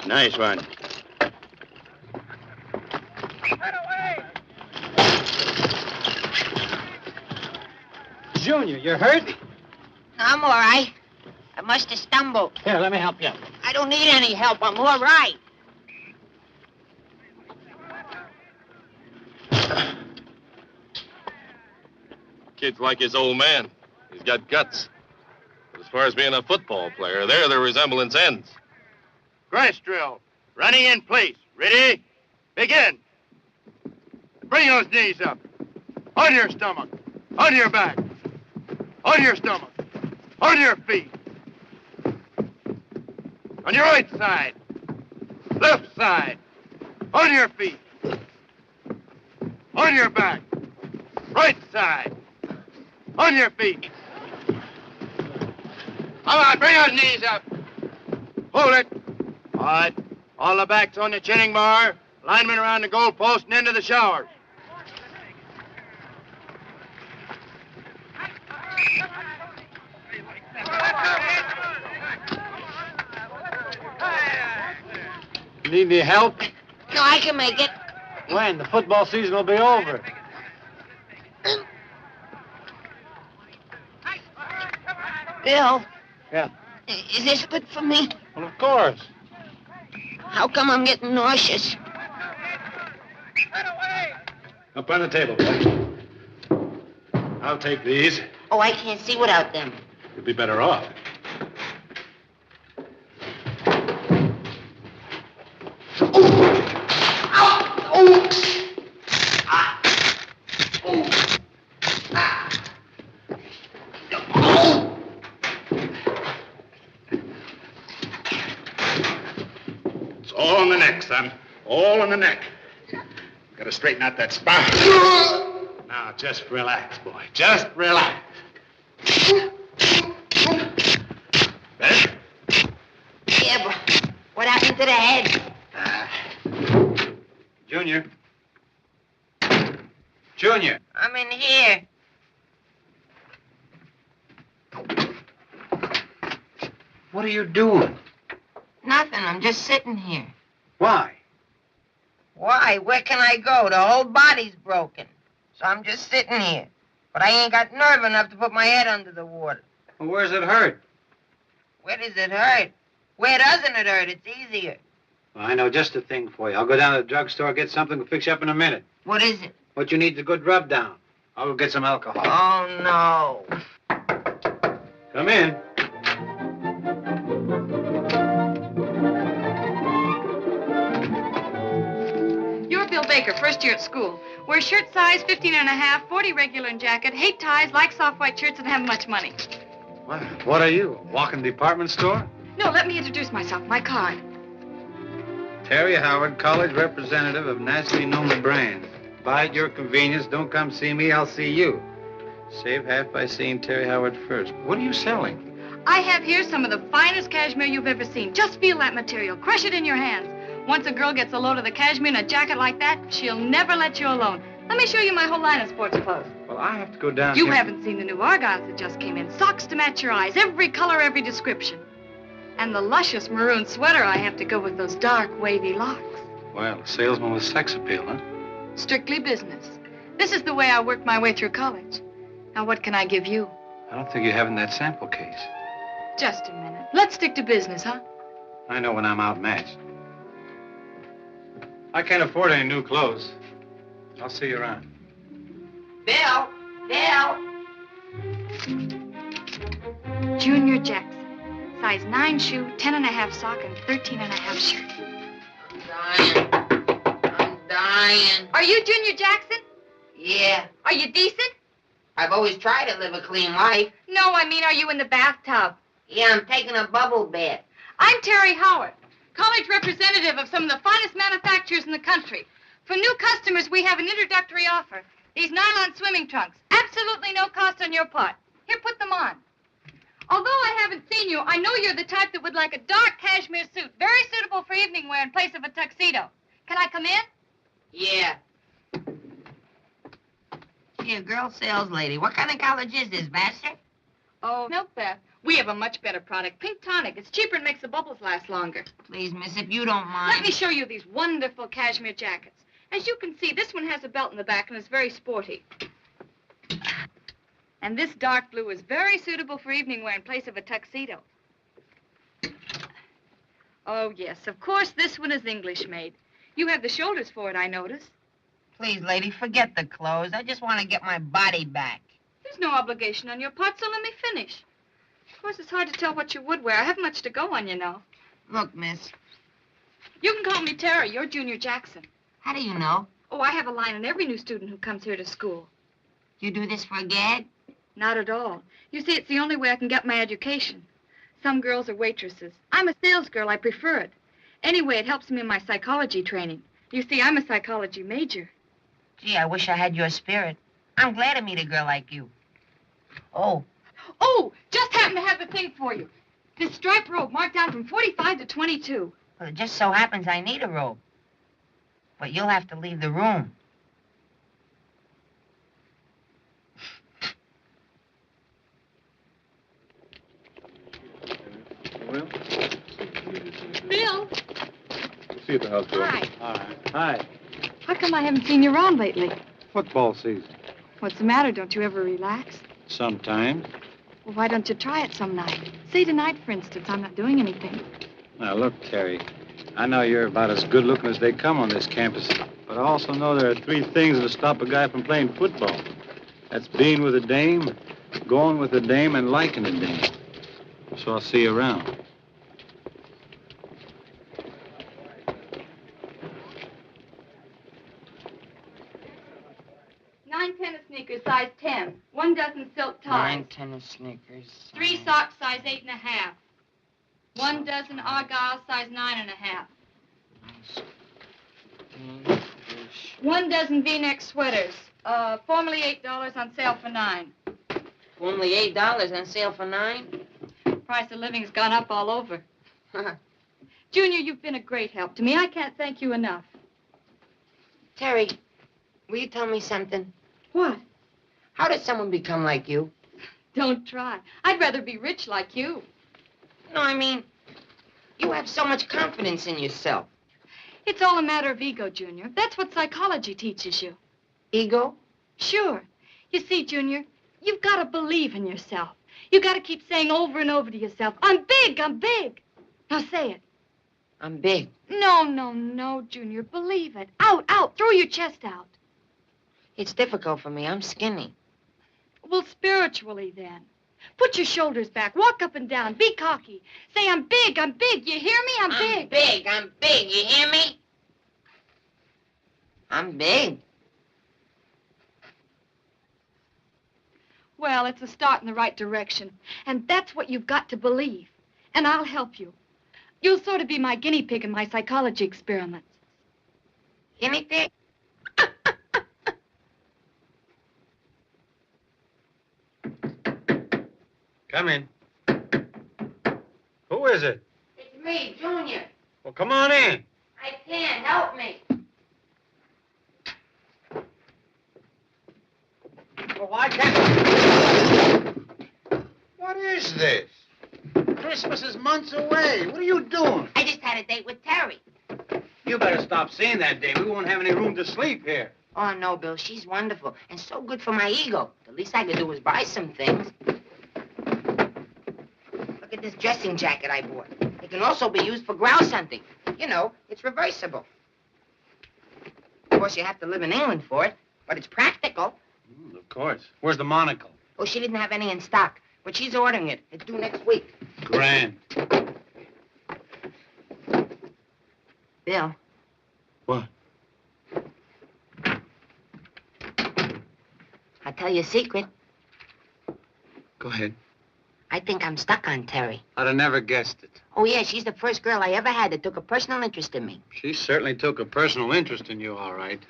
Nice one. Junior, you're hurt? I'm all right. I must have stumbled. Here, let me help you. I don't need any help. I'm all right. Kid's like his old man. He's got guts. But as far as being a football player, there the resemblance ends. Grass drill. Running in place. Ready? Begin. Bring those knees up. On your stomach. On your back. On your stomach. On your feet. On your right side. Left side. On your feet. On your back. Right side. On your feet. Come on, bring those knees up. Hold it. All right. All the backs on the chinning bar. Linemen around the goal post and into the showers. Need any help? No, I can make it. When? The football season will be over. Bill. Yeah. Is this good for me? Well, of course. How come I'm getting nauseous? Up on the table, boy. I'll take these. Oh, I can't see without them. You'll be better off. It's all in the neck, son. All in the neck. Gotta straighten out that spine. Now, just relax, boy. Just relax. Better? Yeah, but what happened to the head? Junior. Junior. I'm in here. What are you doing? Nothing. I'm just sitting here. Why? Why? Where can I go? The whole body's broken. So I'm just sitting here. But I ain't got nerve enough to put my head under the water. Well, where's it hurt? Where does it hurt? Where doesn't it hurt? It's easier. Well, I know just the thing for you. I'll go down to the drugstore, get something to fix you up in a minute. What is it? What you need is a good rub down. I'll go get some alcohol. Oh, no. Come in. You're Bill Baker, first year at school. Wear shirt size 15 and a half, 40 regular in jacket, hate ties, like soft white shirts, and have much money. What are you, a walking department store? No, let me introduce myself, my card. Terry Howard, college representative of nationally known brands. Buy at your convenience. Don't come see me, I'll see you. Save half by seeing Terry Howard first. What are you selling? I have here some of the finest cashmere you've ever seen. Just feel that material. Crush it in your hands. Once a girl gets a load of the cashmere in a jacket like that, she'll never let you alone. Let me show you my whole line of sports clothes. Well, I have to go down You here. haven't seen the new Argyles that just came in. Socks to match your eyes, every color, every description. And the luscious maroon sweater I have to go with those dark, wavy locks. Well, a salesman with sex appeal, huh? Strictly business. This is the way I worked my way through college. Now, what can I give you? I don't think you have in that sample case. Just a minute. Let's stick to business, huh? I know when I'm outmatched. I can't afford any new clothes. I'll see you around. Bill! Bill! Junior Jackson. Size 9 shoe, 10 and a half sock, and 13 and a half shirt. I'm dying. Are you Junior Jackson? Yeah. Are you decent? I've always tried to live a clean life. No, I mean, are you in the bathtub? Yeah, I'm taking a bubble bath. I'm Terry Howard, college representative of some of the finest manufacturers in the country. For new customers, we have an introductory offer. These nylon swimming trunks. Absolutely no cost on your part. Here, put them on. Although I haven't seen you, I know you're the type that would like a dark cashmere suit, very suitable for evening wear in place of a tuxedo. Can I come in? Yeah. Here, girl sales lady. What kind of college is this, Vassar? Oh, no, Beth. We have a much better product, Pink Tonic. It's cheaper and makes the bubbles last longer. Please, miss, if you don't mind. Let me show you these wonderful cashmere jackets. As you can see, this one has a belt in the back and is very sporty. And this dark blue is very suitable for evening wear in place of a tuxedo. Oh, yes, of course, this one is English-made. You have the shoulders for it, I notice. Please, lady, forget the clothes. I just want to get my body back. There's no obligation on your part, so let me finish. Of course, it's hard to tell what you would wear. I have much to go on, you know. Look, miss. You can call me Terry. You're Junior Jackson. How do you know? Oh, I have a line on every new student who comes here to school. You do this for a gag? Not at all. You see, it's the only way I can get my education. Some girls are waitresses. I'm a sales girl. I prefer it. Anyway, it helps me in my psychology training. You see, I'm a psychology major. Gee, I wish I had your spirit. I'm glad to meet a girl like you. Oh. Oh, just happened to have the thing for you. This striped robe marked down from 45 to 22. Well, it just so happens I need a robe. But you'll have to leave the room. Well, Bill. see you at the house, Bill. Hi. All right. Hi. How come I haven't seen you around lately? Football season. What's the matter? Don't you ever relax? Sometimes. Well, why don't you try it some night? Say tonight, for instance. I'm not doing anything. Now, look, Terry. I know you're about as good looking as they come on this campus, but I also know there are 3 things that'll stop a guy from playing football. That's being with a dame, going with a dame, and liking a dame. So I'll see you around. Nine tennis sneakers, size 10. 1 dozen silk ties. 9 tennis sneakers. 3 socks, size 8.5. 1 dozen argyle, size 9.5. 1 dozen V-neck sweaters. Formerly $8 on sale for $9. Only $8 on sale for $9? Price of living has gone up all over. Junior, you've been a great help to me. I can't thank you enough. Terry, will you tell me something? What? How did someone become like you? Don't try. I'd rather be rich like you. No, I mean, you have so much confidence in yourself. It's all a matter of ego, Junior. That's what psychology teaches you. Ego? Sure. You see, Junior, you've got to believe in yourself. You've got to keep saying over and over to yourself, I'm big, I'm big. Now say it. I'm big. No, Junior. Believe it. Out. Throw your chest out. It's difficult for me. I'm skinny. Well, spiritually, then. Put your shoulders back. Walk up and down. Be cocky. Say, I'm big. You hear me? I'm big. I'm big. You hear me? I'm big. Well, it's a start in the right direction. And that's what you've got to believe. And I'll help you. You'll sort of be my guinea pig in my psychology experiments. Guinea pig? Come in. Who is it? It's me, Junior. Well, come on in. I can't. Help me. Well, why can't... What is this? Christmas is months away. What are you doing? I just had a date with Terry. You better stop seeing that day. We won't have any room to sleep here. Oh, no, Bill. She's wonderful and so good for my ego. The least I could do was buy some things. Look at this dressing jacket I bought. It can also be used for grouse hunting. You know, it's reversible. Of course, you have to live in England for it, but it's practical. Of course. Where's the monocle? Oh, she didn't have any in stock, but she's ordering it. It's due next week. Grand. Bill. What? I'll tell you a secret. Go ahead. I think I'm stuck on Terry. I'd have never guessed it. Oh, yeah, she's the first girl I ever had that took a personal interest in me. She certainly took a personal interest in you, all right.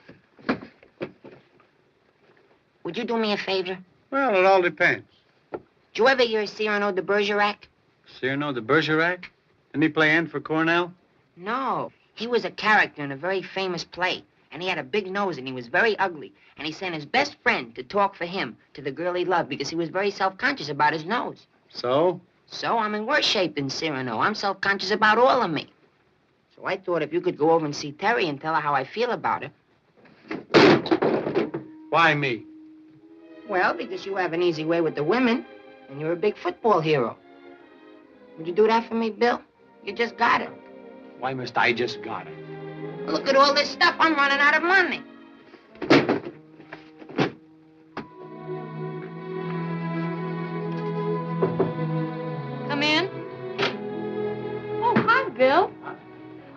Would you do me a favor? Well, it all depends. Did you ever hear Cyrano de Bergerac? Cyrano de Bergerac? Didn't he play N for Cornell? No. He was a character in a very famous play. And he had a big nose and he was very ugly. And he sent his best friend to talk for him to the girl he loved because he was very self-conscious about his nose. So? So I'm in worse shape than Cyrano. I'm self-conscious about all of me. So I thought if you could go over and see Terry and tell her how I feel about her. Why me? Well, because you have an easy way with the women, and you're a big football hero. Would you do that for me, Bill? You just got it. Why must I just got it? Look at all this stuff. I'm running out of money. Come in. Oh, hi, Bill.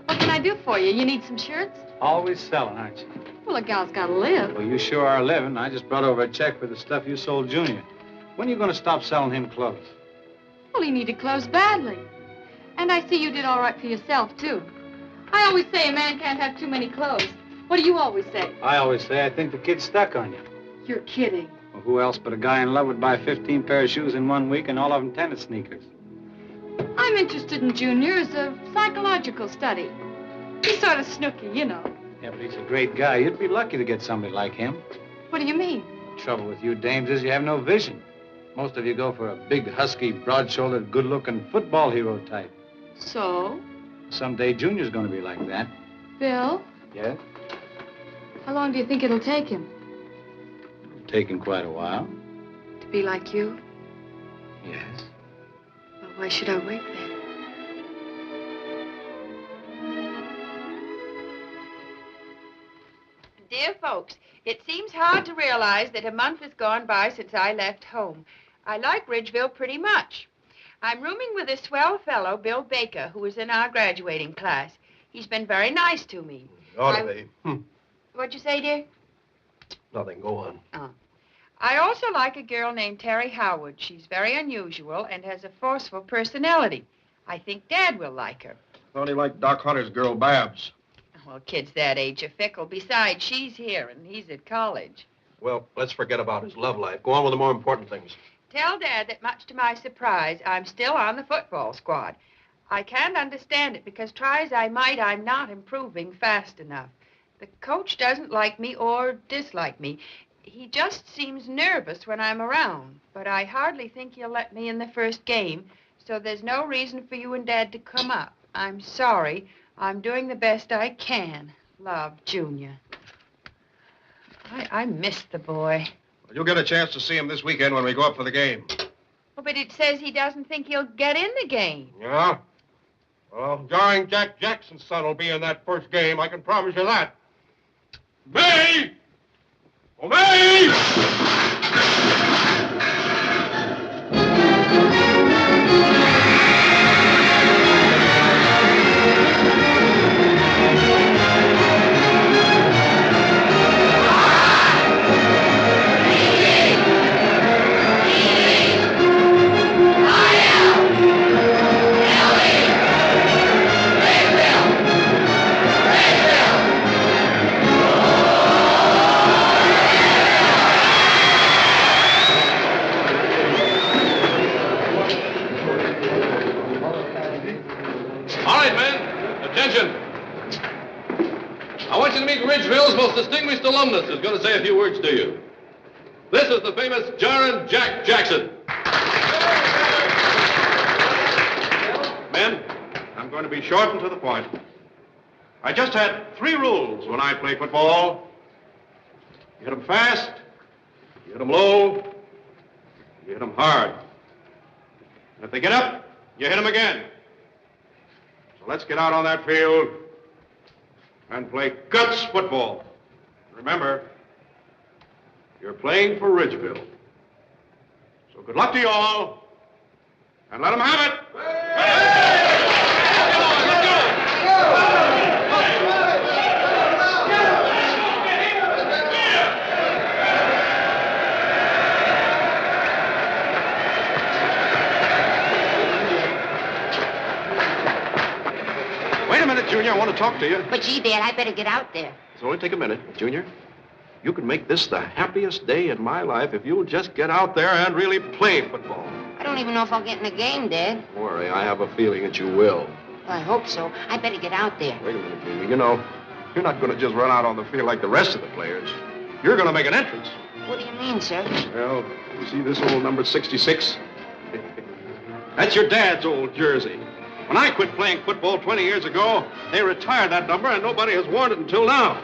What can I do for you? You need some shirts? Always selling, aren't you? Well, a gal's got to live. Well, you sure are living. I just brought over a check for the stuff you sold Junior. When are you going to stop selling him clothes? Well, he needed clothes badly. And I see you did all right for yourself, too. I always say a man can't have too many clothes. What do you always say? I always say I think the kid's stuck on you. You're kidding. Well, who else but a guy in love would buy 15 pair of shoes in 1 week and all of them tennis sneakers? I'm interested in Junior as a psychological study. He's sort of snooky, you know. Yeah, but he's a great guy. You'd be lucky to get somebody like him. What do you mean? The trouble with you dames is you have no vision. Most of you go for a big, husky, broad-shouldered, good-looking football hero type. So? Someday Junior's going to be like that. Bill, Yes? how long do you think it'll take him Taking quite a while. to be like you? Yes. Well, why should I wait then? folks. It seems hard to realize that a month has gone by since I left home. I like Ridgeville pretty much. I'm rooming with a swell fellow, Bill Baker, who is in our graduating class. He's been very nice to me. Ought to be. What'd you say, dear? Nothing. Go on. Oh. I also like a girl named Terry Howard. She's very unusual and has a forceful personality. I think Dad will like her. Thought he liked Doc Hunter's girl, Babs. Well, kids that age are fickle. Besides, she's here and he's at college. Well, let's forget about his love life. Go on with the more important things. Tell Dad that, much to my surprise, I'm still on the football squad. I can't understand it because, try as I might, I'm not improving fast enough. The coach doesn't like me or dislike me. He just seems nervous when I'm around, but I hardly think he'll let me in the first game, so there's no reason for you and Dad to come up. I'm sorry. I'm doing the best I can. Love, Junior. I miss the boy. Well, you'll get a chance to see him this weekend when we go up for the game. Oh, but it says he doesn't think he'll get in the game. Yeah? Well, jarring Jack Jackson's son will be in that first game. I can promise you that. May! Obey! Ridgeville's most distinguished alumnus is going to say a few words to you. This is the famous Jarring Jack Jackson. Men, I'm going to be short and to the point. I just had 3 rules when I play football. You hit them fast, you hit them low, you hit them hard. And if they get up, you hit them again. So let's get out on that field and play guts football. Remember, you're playing for Ridgeville. So good luck to you all, and let them have it. Wait a minute, Junior. I want to talk to you. But gee, Dad, I better get out there. It's only take a minute, Junior. You can make this the happiest day in my life if you'll just get out there and really play football. I don't even know if I'll get in the game, Dad. Don't worry, I have a feeling that you will. Well, I hope so. I better get out there. Wait a minute, Junior. You know, you're not going to just run out on the field like the rest of the players. You're going to make an entrance. What do you mean, sir? Well, you see this old number 66? That's your dad's old jersey. When I quit playing football 20 years ago, they retired that number, and nobody has worn it until now.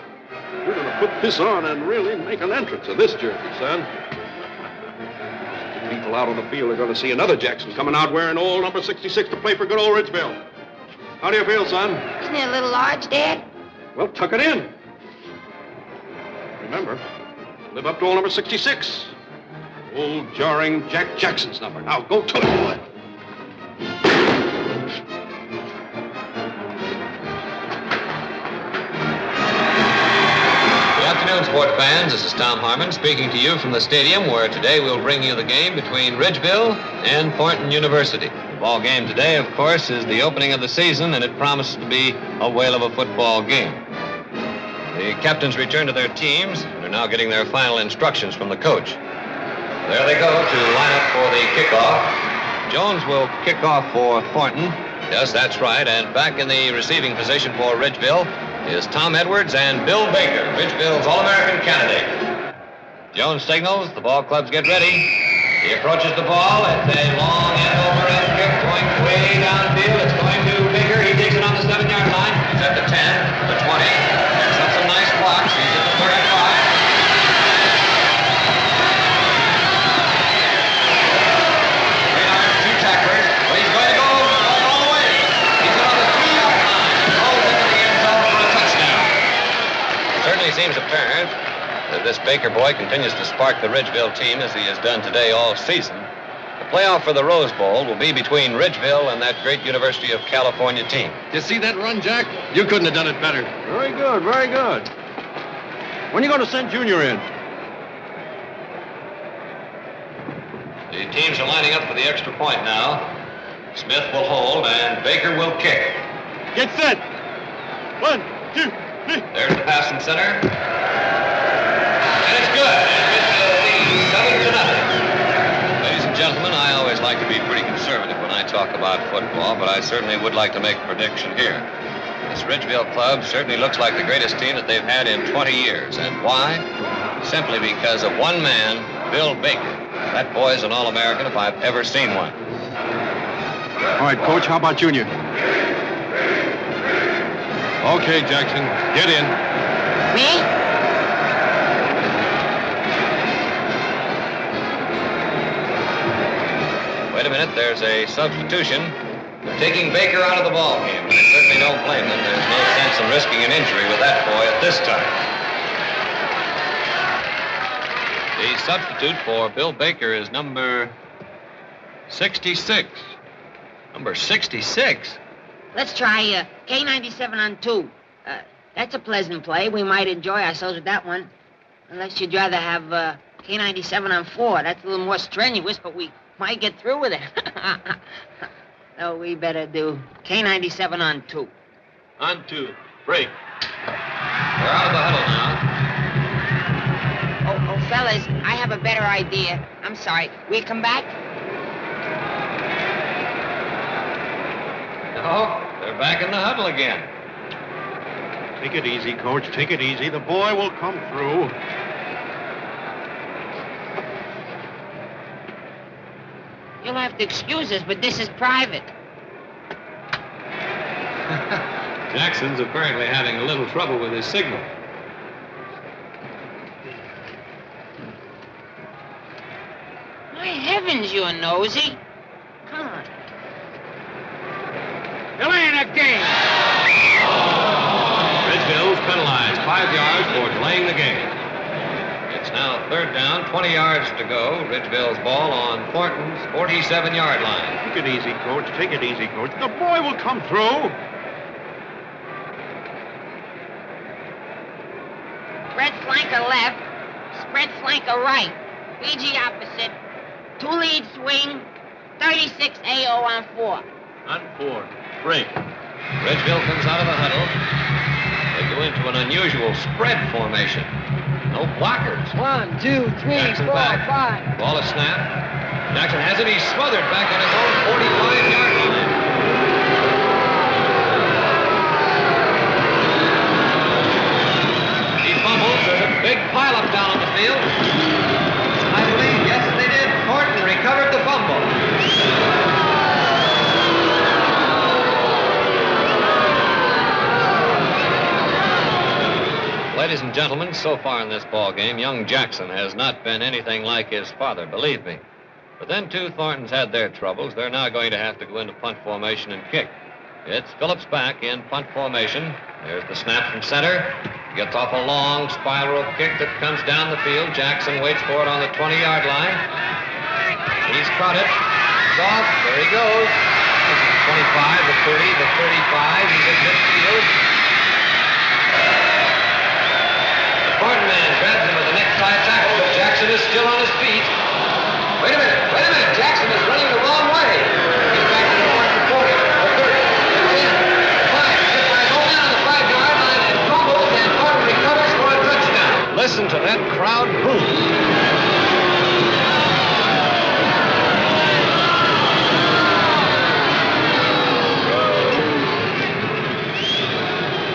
You're going to put this on and really make an entrance of this jersey, son. The people out on the field are going to see another Jackson coming out wearing old number 66 to play for good old Ridgeville. How do you feel, son? Isn't it a little large, Dad? Well, tuck it in. Remember, live up to old number 66. Old jarring Jack Jackson's number. Now, go to it, boy. Good afternoon, sport fans. This is Tom Harmon speaking to you from the stadium where today we'll bring you the game between Ridgeville and Thornton University. The ball game today, of course, is the opening of the season, and it promises to be a whale of a football game. The captains return to their teams and are now getting their final instructions from the coach. There they go to line up for the kickoff. Jones will kick off for Thornton. Yes, that's right. And back in the receiving position for Ridgeville is Tom Edwards and Bill Baker, Ridgeville's All-American candidate. Jones signals. The ball clubs get ready. He approaches the ball. It's a long end-over-end kick going way downfield. It's going to Baker. He takes it on the 7-yard line. He's at the 10, the 20. Picks up some nice blocks. He's at the 35. Seems apparent this Baker boy continues to spark the Ridgeville team as he has done today all season, the playoff for the Rose Bowl will be between Ridgeville and that great University of California team. You see that run, Jack? You couldn't have done it better. Very good, very good. When are you going to send Junior in? The teams are lining up for the extra point now. Smith will hold and Baker will kick. Get set. 1, 2, 3. There's the pass from center. And it's good. And Ridgeville leads 7-0. Ladies and gentlemen, I always like to be pretty conservative when I talk about football, but I certainly would like to make a prediction here. This Ridgeville club certainly looks like the greatest team that they've had in 20 years. And why? Simply because of one man, Bill Baker. That boy's an All-American if I've ever seen one. All right, Coach, how about Junior? Okay, Jackson, get in. Me? Wait a minute, there's a substitution. They're taking Baker out of the ball game, and I certainly don't blame them. There's no sense in risking an injury with that boy at this time. The substitute for Bill Baker is number 66. Number 66? Let's try K97 on 2. That's a pleasant play. We might enjoy ourselves with that one. Unless you'd rather have K97 on 4. That's a little more strenuous, but we might get through with it. No, we better do K97 on 2. On 2. Break. We're out of the huddle now. Oh, fellas, I have a better idea. I'm sorry. Will you come back? No, they're back in the huddle again. Take it easy, Coach. Take it easy. The boy will come through. You'll have to excuse us, but this is private. Jackson's apparently having a little trouble with his signal. My heavens, you're nosy. Come on. Delaying a game. Ridgeville's penalized 5 yards for delaying the game. It's now 3rd down, 20 yards to go. Ridgeville's ball on Thornton's 47-yard line. Take it easy, Coach. Take it easy, Coach. The boy will come through. Spread flanker left, spread flanker right. BG opposite. 2 lead swing, 36 AO on 4. On 4. Break. Ridgeville comes out of the huddle. They go into an unusual spread formation. No blockers. 1, 2, 3, Jackson 4, back. 5. Ball is snapped. Jackson has it. He's smothered back on his own 45-yard line. He fumbles. There's a big pileup down on the field. I believe, yes, they did. Thornton recovered the fumble. Ladies and gentlemen, so far in this ball game, young Jackson has not been anything like his father, believe me. But then, too, Thornton's had their troubles. They're now going to have to go into punt formation and kick. It's Phillips back in punt formation. There's the snap from center. Gets off a long spiral kick that comes down the field. Jackson waits for it on the 20-yard line. He's caught it. It's off. There he goes. This is 25, the 30, the 35. He's at midfield. The Thornton man grabs him with the necktie tackle, but Jackson is still on his feet. Wait a minute. Jackson is running the wrong way. He's back to the 40, the 30, the 10, the 5. Gets by going down on the 5-yard line and fumbles, and Thornton recovers for a touchdown. Listen to that crowd boo.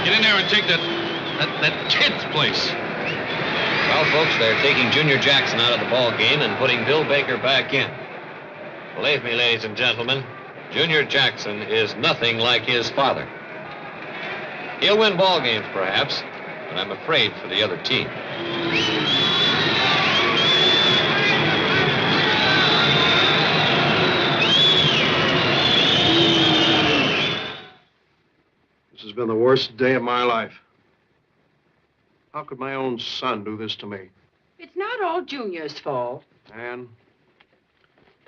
Get in there and take that 10th place. Well, folks, they're taking Junior Jackson out of the ball game and putting Bill Baker back in. Believe me, ladies and gentlemen, Junior Jackson is nothing like his father. He'll win ball games, perhaps, but I'm afraid for the other team. This has been the worst day of my life. How could my own son do this to me? It's not all Junior's fault. Ann,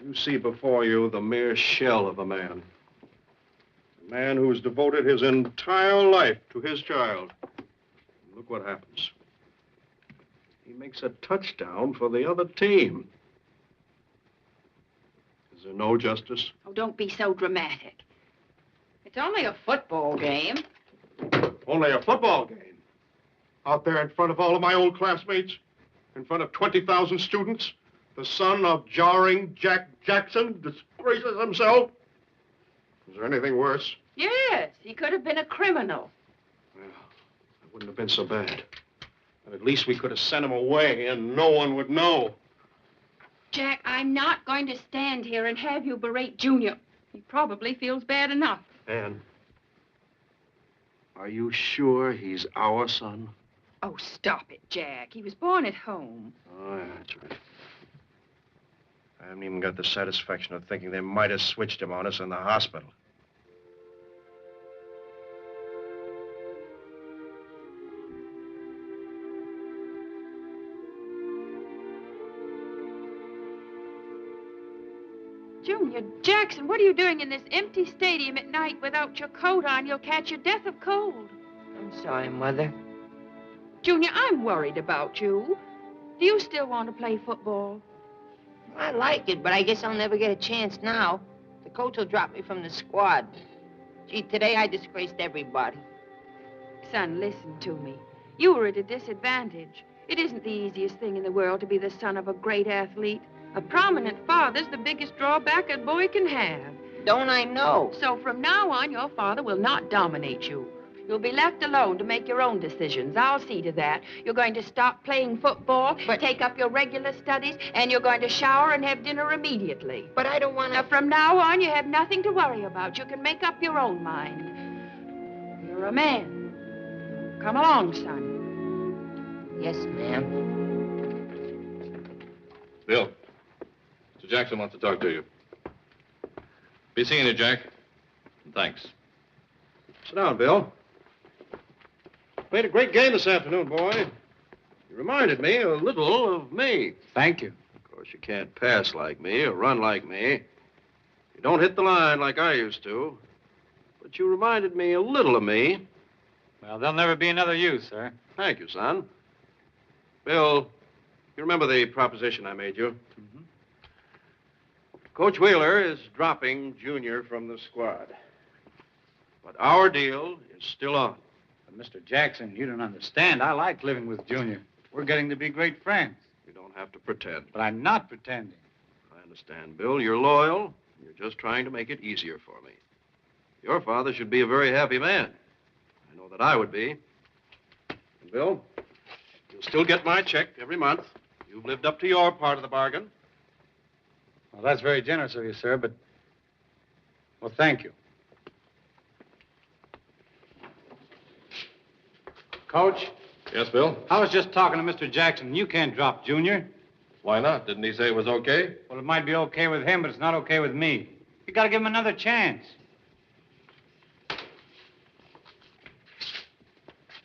you see before you the mere shell of a man. A man who's devoted his entire life to his child. Look what happens. He makes a touchdown for the other team. Is there no justice? Oh, don't be so dramatic. It's only a football game. Only a football game. Out there in front of all of my old classmates, in front of 20,000 students, the son of jarring Jack Jackson disgraces himself. Is there anything worse? Yes, he could have been a criminal. Well, it wouldn't have been so bad. But at least we could have sent him away and no one would know. Jack, I'm not going to stand here and have you berate Junior. He probably feels bad enough. Ann, are you sure he's our son? Oh, stop it, Jack. He was born at home. Oh, yeah, that's right. I haven't even got the satisfaction of thinking they might have switched him on us in the hospital. Junior Jackson, what are you doing in this empty stadium at night without your coat on? You'll catch your death of cold. I'm sorry, Mother. Junior, I'm worried about you. Do you still want to play football? I like it, but I guess I'll never get a chance now. The coach will drop me from the squad. Gee, today I disgraced everybody. Son, listen to me. You were at a disadvantage. It isn't the easiest thing in the world to be the son of a great athlete. A prominent father's the biggest drawback a boy can have. Don't I know? So from now on, your father will not dominate you. You'll be left alone to make your own decisions. I'll see to that. You're going to stop playing football, take up your regular studies, and you're going to shower and have dinner immediately. But I don't want to... From now on, you have nothing to worry about. You can make up your own mind. You're a man. Come along, son. Yes, ma'am. Bill, Mr. Jackson wants to talk to you. Be seeing you, Jack. Thanks. Sit down, Bill. Played a great game this afternoon, boy. You reminded me a little of me. Thank you. Of course, you can't pass like me or run like me. You don't hit the line like I used to. But you reminded me a little of me. Well, there'll never be another you, sir. Thank you, son. Bill, you remember the proposition I made you? Mm-hmm. Coach Wheeler is dropping Junior from the squad. But our deal is still on. But Mr. Jackson, you don't understand. I like living with Junior. We're getting to be great friends. You don't have to pretend. But I'm not pretending. I understand, Bill. You're loyal. You're just trying to make it easier for me. Your father should be a very happy man. I know that I would be. And Bill, you'll still get my check every month. You've lived up to your part of the bargain. Well, that's very generous of you, sir, but... Well, thank you. Coach? Yes, Bill? I was just talking to Mr. Jackson. You can't drop Junior. Why not? Didn't he say it was okay? Well, it might be okay with him, but it's not okay with me. You gotta give him another chance.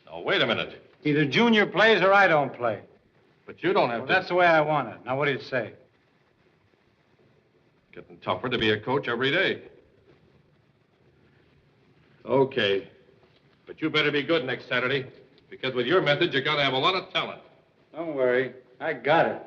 Now, wait a minute. Either Junior plays or I don't play. But you don't have Well, to... that's the way I want it. Now, what do you say? Getting tougher to be a coach every day. Okay. But you better be good next Saturday. Because with your method, you're going to have a lot of talent. Don't worry. I got it.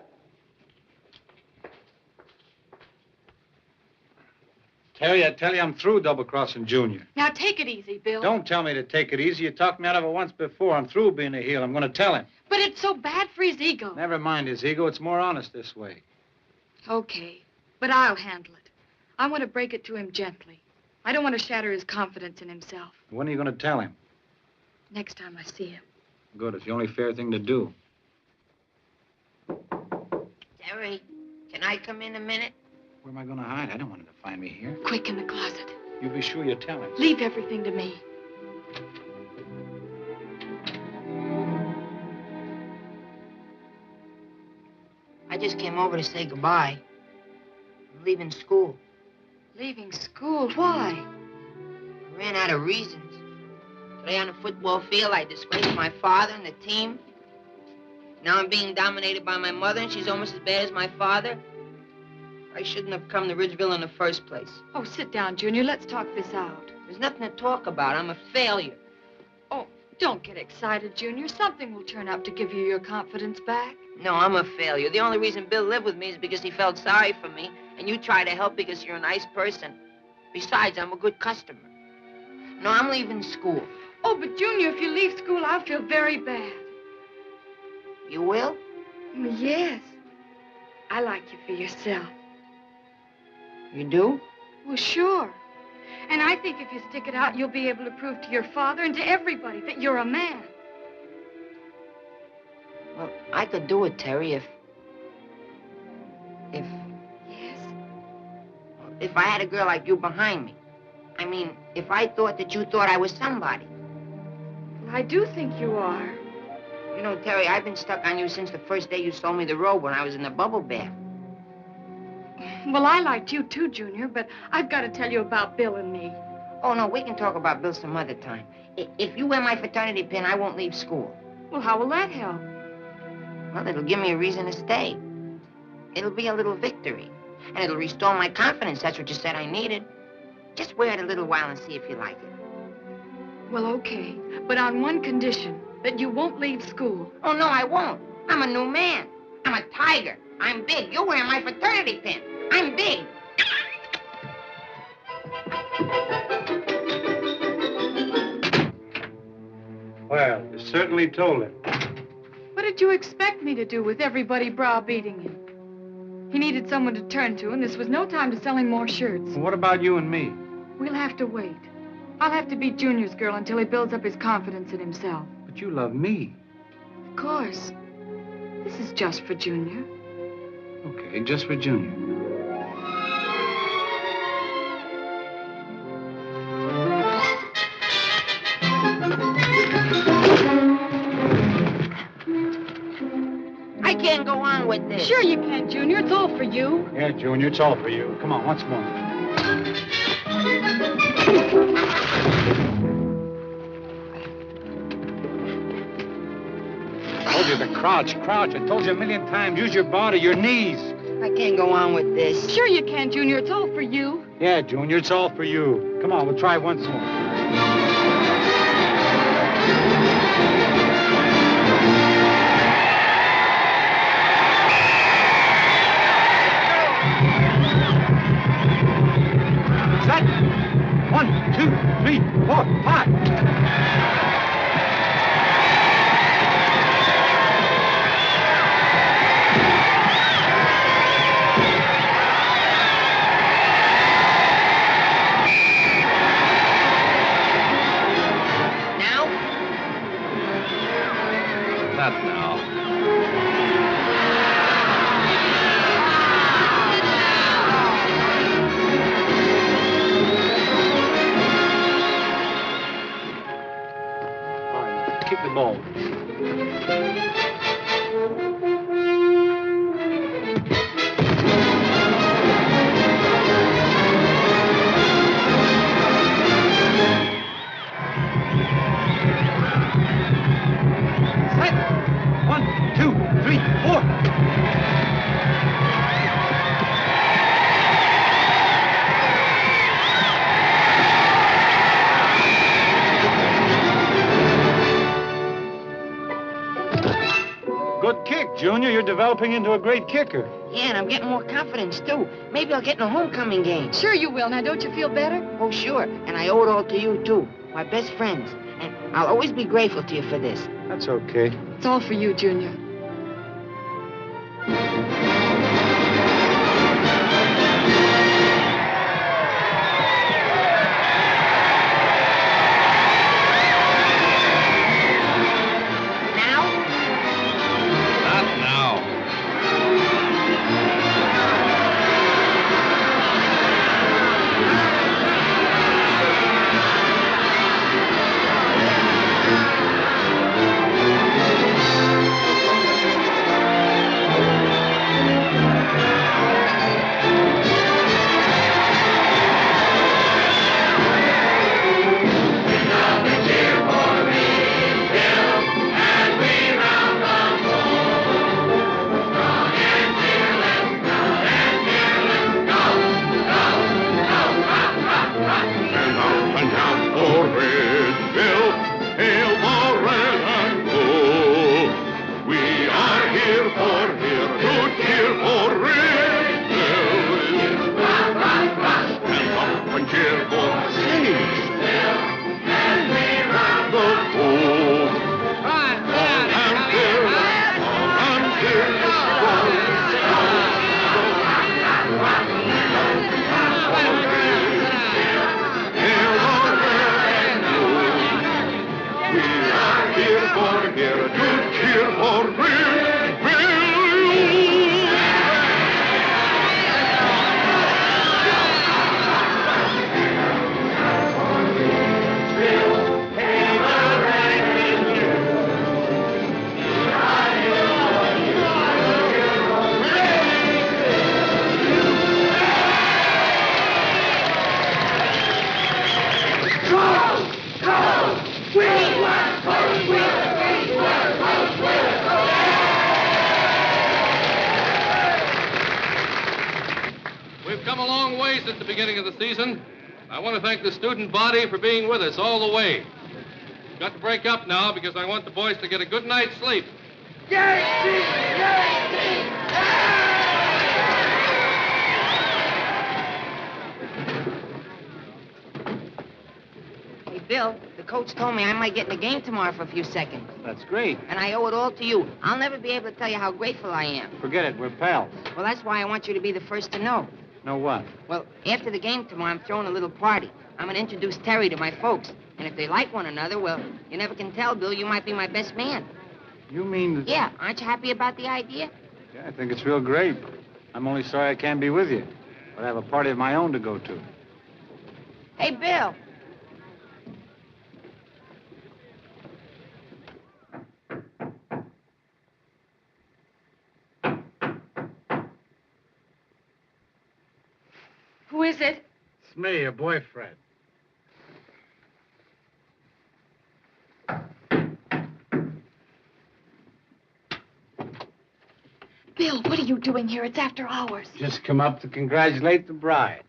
Terry, I tell you, I'm through double-crossing Junior. Now, take it easy, Bill. Don't tell me to take it easy. You talked me out of it once before. I'm through being a heel. I'm going to tell him. But it's so bad for his ego. Never mind his ego. It's more honest this way. Okay, but I'll handle it. I want to break it to him gently. I don't want to shatter his confidence in himself. When are you going to tell him? Next time I see him. Good. It's the only fair thing to do. Terry, can I come in a minute? Where am I going to hide? I don't want him to find me here. Quick, in the closet. You be sure you tell him. Leave everything to me. I just came over to say goodbye. I'm leaving school. Leaving school? Why? I ran out of reasons. Today on the football field, I disgraced my father and the team. Now I'm being dominated by my mother, and she's almost as bad as my father. I shouldn't have come to Ridgeville in the first place. Oh, sit down, Junior. Let's talk this out. There's nothing to talk about. I'm a failure. Oh, don't get excited, Junior. Something will turn up to give you your confidence back. No, I'm a failure. The only reason Bill lived with me is because he felt sorry for me, and you try to help because you're a nice person. Besides, I'm a good customer. No, I'm leaving school. Oh, but Junior, if you leave school, I'll feel very bad. You will? Yes. I like you for yourself. You do? Well, sure. And I think if you stick it out, you'll be able to prove to your father and to everybody that you're a man. Well, I could do it, Terry, if... Yes? If I had a girl like you behind me. I mean, if I thought that you thought I was somebody. Well, I do think you are. You know, Terry, I've been stuck on you since the first day you sold me the robe when I was in the bubble bath. Well, I liked you too, Junior, but I've got to tell you about Bill and me. Oh, no, we can talk about Bill some other time. If you wear my fraternity pin, I won't leave school. Well, how will that help? Well, it'll give me a reason to stay. It'll be a little victory. And it'll restore my confidence. That's what you said I needed. Just wear it a little while and see if you like it. Well, okay. But on one condition, that you won't leave school. Oh, no, I won't. I'm a new man. I'm a tiger. I'm big. You're wearing my fraternity pin. I'm big. Well, you certainly told him. What did you expect me to do with everybody browbeating him? He needed someone to turn to, and this was no time to sell him more shirts. Well, what about you and me? We'll have to wait. I'll have to be Junior's girl until he builds up his confidence in himself. But you love me. Of course. This is just for Junior. Okay, just for Junior. I can't go on with this. Sure you can, Junior. It's all for you. Yeah, Junior, it's all for you. Come on, once more. I told you to crouch. I told you a million times. Use your body, your knees. I can't go on with this. Sure you can, Junior. It's all for you. Yeah, Junior, it's all for you. Come on, we'll try once more. Set. 1, 2, 3, 4, 5. That now. All right, kick the ball. Set. 1, 2, 3, 4. Good kick, Junior. You're developing into a great kicker. Yeah, and I'm getting more confidence, too. Maybe I'll get in a homecoming game. Sure you will. Now, don't you feel better? Oh, sure. And I owe it all to you, too. My best friends. And I'll always be grateful to you for this. That's okay. It's all for you, Junior. Not now. twice at the beginning of the season. I want to thank the student body for being with us all the way. Got to break up now because I want the boys to get a good night's sleep. Hey, Bill, the coach told me I might get in the game tomorrow for a few seconds. That's great. And I owe it all to you. I'll never be able to tell you how grateful I am. Forget it. We're pals. Well, that's why I want you to be the first to know. Know what? Well, after the game tomorrow, I'm throwing a little party. I'm going to introduce Terry to my folks. And if they like one another, well, you never can tell, Bill. You might be my best man. You mean... Yeah, aren't you happy about the idea? Yeah, I think it's real great. I'm only sorry I can't be with you. But I have a party of my own to go to. Hey, Bill. Who is it? It's me, your boyfriend. Bill, what are you doing here? It's after hours. Just come up to congratulate the bride.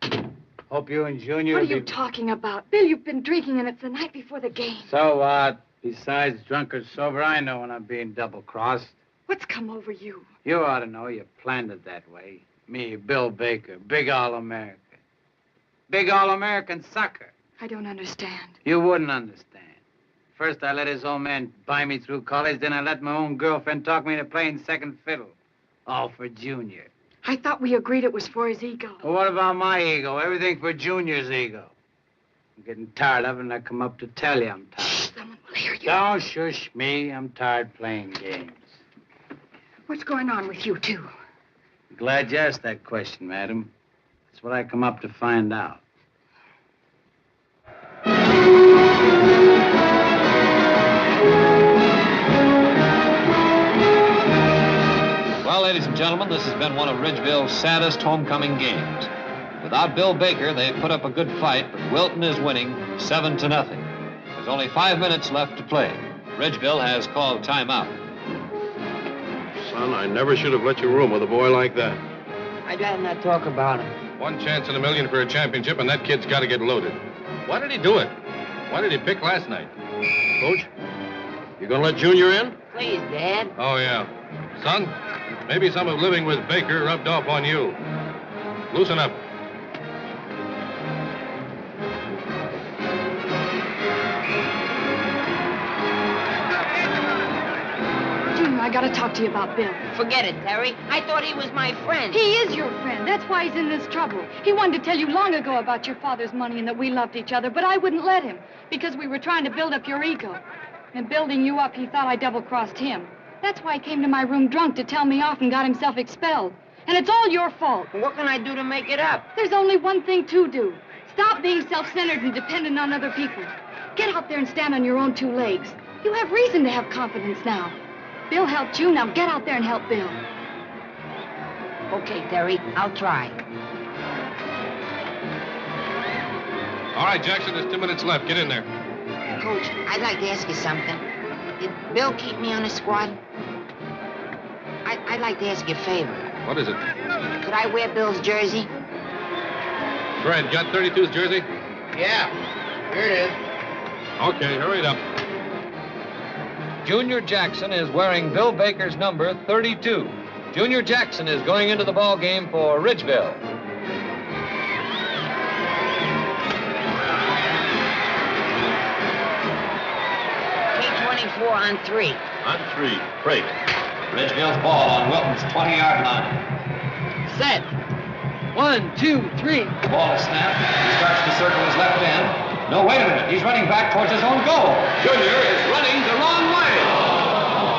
Hope you and Junior... What are you talking about? Bill, you've been drinking, and it's the night before the game. So what? Besides drunk or sober, I know when I'm being double-crossed. What's come over you? You ought to know. You planned it that way. Me, Bill Baker, big All-American. Big All-American sucker. I don't understand. You wouldn't understand. First, I let his old man buy me through college, then I let my own girlfriend talk me into playing second fiddle. All for Junior. I thought we agreed it was for his ego. Well, what about my ego? Everything for Junior's ego. I'm getting tired of it, and I come up to tell you I'm tired. Someone will hear you. Don't shush me. I'm tired playing games. What's going on with you two? Glad you asked that question, madam. That's what I come up to find out. Well, ladies and gentlemen, this has been one of Ridgeville's saddest homecoming games. Without Bill Baker, they've put up a good fight, but Wilton is winning 7-0. There's only 5 minutes left to play. Ridgeville has called timeout. Son, I never should have let you room with a boy like that. I'd rather not talk about him. One chance in a million for a championship, and that kid's got to get loaded. Why did he do it? Why did he pick last night? Coach, you gonna let Junior in? Please, Dad. Oh, yeah. Son, maybe some of living with Baker rubbed off on you. Loosen up. Junior, I gotta talk to you about Bill. Forget it, Terry. I thought he was my friend. He is your friend. That's why he's in this trouble. He wanted to tell you long ago about your father's money and that we loved each other, but I wouldn't let him because we were trying to build up your ego. And building you up, he thought I double-crossed him. That's why he came to my room drunk to tell me off and got himself expelled. And it's all your fault. What can I do to make it up? There's only one thing to do. Stop being self-centered and dependent on other people. Get out there and stand on your own 2 legs. You have reason to have confidence now. Bill helped you. Now get out there and help Bill. Okay, Terry. I'll try. All right, Jackson, there's 2 minutes left. Get in there. Coach, I'd like to ask you something. Did Bill keep me on the squad? I'd like to ask you a favor. What is it? Could I wear Bill's jersey? Fred, got 32's jersey? Yeah, here it is. Okay, hurry it up. Junior Jackson is wearing Bill Baker's number 32. Junior Jackson is going into the ball game for Ridgeville. K-24 on 3. On 3. Break. Ridgeville's ball on Wilton's 20-yard line. Set. 1, 2, 3. The ball is snapped. He starts to circle his left end. No, wait a minute. He's running back towards his own goal. Junior is running the wrong way.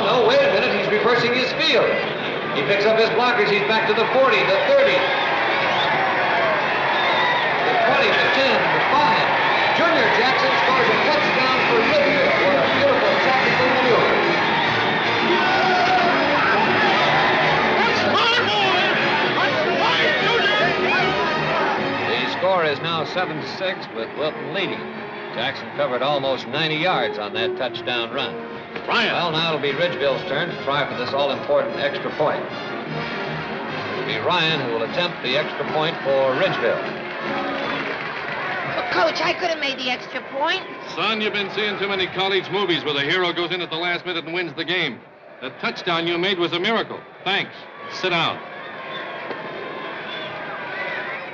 No, wait a minute. He's reversing his field. He picks up his blockers. He's back to the 40, the 30, the 20, the 10, the 5. Junior Jackson scores a touchdown for Ridgeville for a beautiful tactical maneuver. The score is now 7-6 with Wilton leading. Jackson covered almost 90 yards on that touchdown run. Ryan. Well, now it'll be Ridgeville's turn to try for this all-important extra point. It'll be Ryan who will attempt the extra point for Ridgeville. Coach, I could have made the extra point. Son, you've been seeing too many college movies where the hero goes in at the last minute and wins the game. The touchdown you made was a miracle. Thanks. Sit down.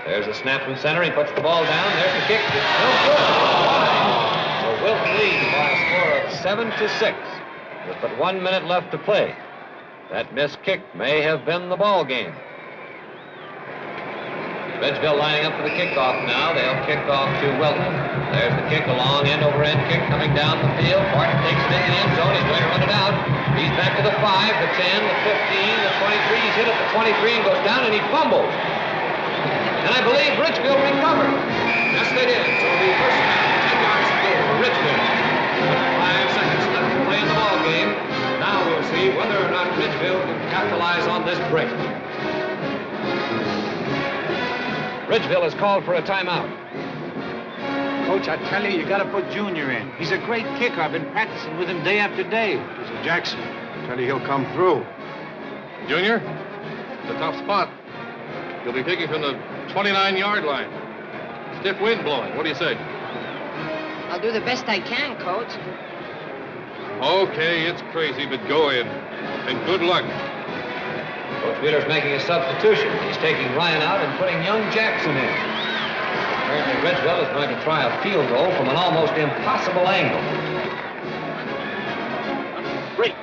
There's a snap from center. He puts the ball down. There's the kick. It's no good. So Wilton leads by a score of 7-6 with but 1 minute left to play. That missed kick may have been the ball game. Ridgeville lining up for the kickoff now. They'll kick off to Wilton. There's the kick, a long end-over-end kick coming down the field. Martin takes it into the end zone. He's going to run it out. He's back to the 5, the 10, the 15, the 23. He's hit at the 23 and goes down, and he fumbles. And I believe Ridgeville recovered. Yes, they did. So the first down, 10 yards to go for Ridgeville. 5 seconds left to play in the ball game. Now we'll see whether or not Ridgeville can capitalize on this break. Ridgeville is called for a timeout. Coach, I tell you, you got to put Junior in. He's a great kicker. I've been practicing with him day after day. Mr. Jackson, I tell you, he'll come through. Junior, it's a tough spot. You'll be kicking from the 29-yard line. Stiff wind blowing. What do you say? I'll do the best I can, Coach. Okay, it's crazy, but go in. And good luck. Coach Wheeler's making a substitution. He's taking Ryan out and putting young Jackson in. Apparently, Ridgeville is going to try a field goal from an almost impossible angle. Break.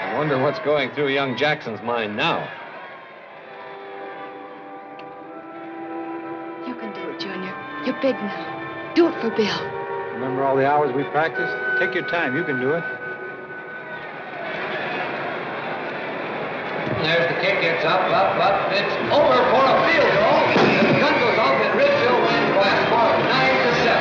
I wonder what's going through young Jackson's mind now. You can do it, Junior. You're big now. Do it for Bill. Remember all the hours we practiced? Take your time. You can do it. There's the kick. It's up. It's over for a field goal. And the gun goes off, and Ridgeville wins by a score of 9-7.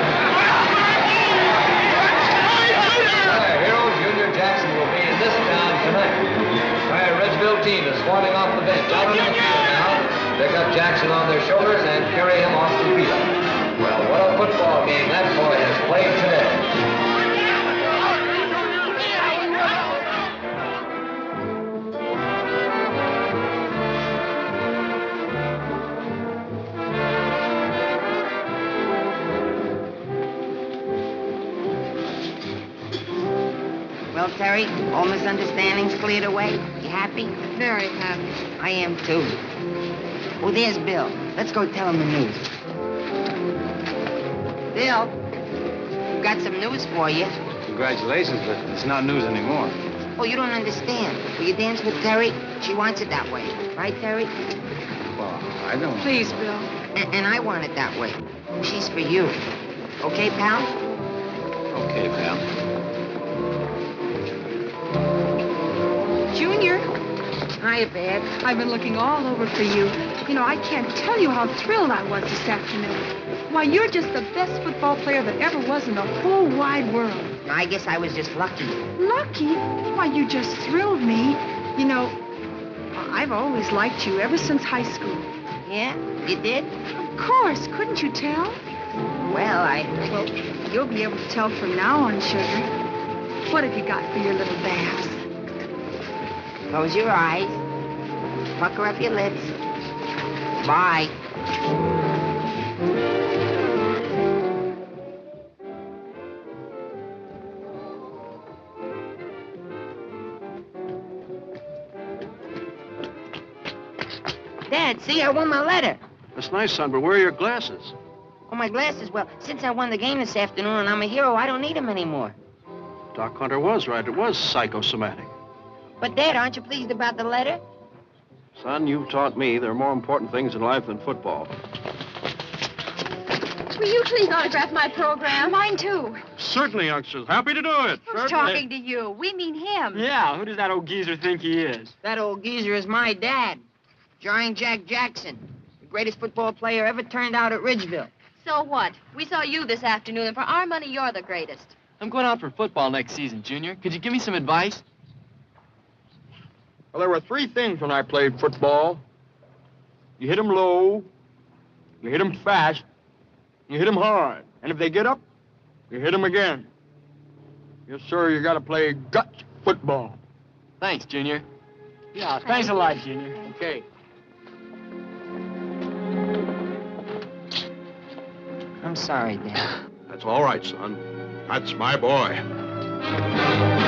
Our hero, Junior Jackson, will be in this town tonight. The entire Ridgeville team is swarming off the bench out on the field now. Pick up Jackson on their shoulders and carry him off the field. Well, what a football game that boy has played today. Well, Terry, all misunderstandings cleared away. You happy? Very happy. I am, too. Oh, there's Bill. Let's go tell him the news. Bill, we've got some news for you. Congratulations, but it's not news anymore. Oh, you don't understand. Will you dance with Terry? She wants it that way. Right, Terry? Well, I don't... Please, Bill. And I want it that way. She's for you. Okay, pal? Okay, pal. Junior. Hiya, Bad. I've been looking all over for you. You know, I can't tell you how thrilled I was this afternoon. Why, you're just the best football player that ever was in the whole wide world. I guess I was just lucky. Lucky? Why, you just thrilled me. You know, I've always liked you ever since high school. Yeah? You did? Of course. Couldn't you tell? Well, you'll be able to tell from now on, sugar. What have you got for your little baths? Close your eyes. Pucker up your lips. Bye. Dad, see, I won my letter. That's nice, son, but where are your glasses? Oh, my glasses? Well, since I won the game this afternoon and I'm a hero, I don't need them anymore. Doc Hunter was right. It was psychosomatic. But, Dad, aren't you pleased about the letter? Son, you've taught me there are more important things in life than football. Will you please autograph my program? Mine, too. Certainly, youngsters. Happy to do it. Who's talking to you? We mean him. Yeah, who does that old geezer think he is? That old geezer is my dad, Giant Jack Jackson, the greatest football player ever turned out at Ridgeville. So what? We saw you this afternoon, and for our money, you're the greatest. I'm going out for football next season, Junior. Could you give me some advice? Well, there were three things when I played football. You hit them low, you hit them fast, you hit them hard. And if they get up, you hit them again. Yes, sir, you got to play guts football. Thanks, Junior. Yeah, thanks a lot, Junior. Okay. I'm sorry, Dad. That's all right, son. That's my boy.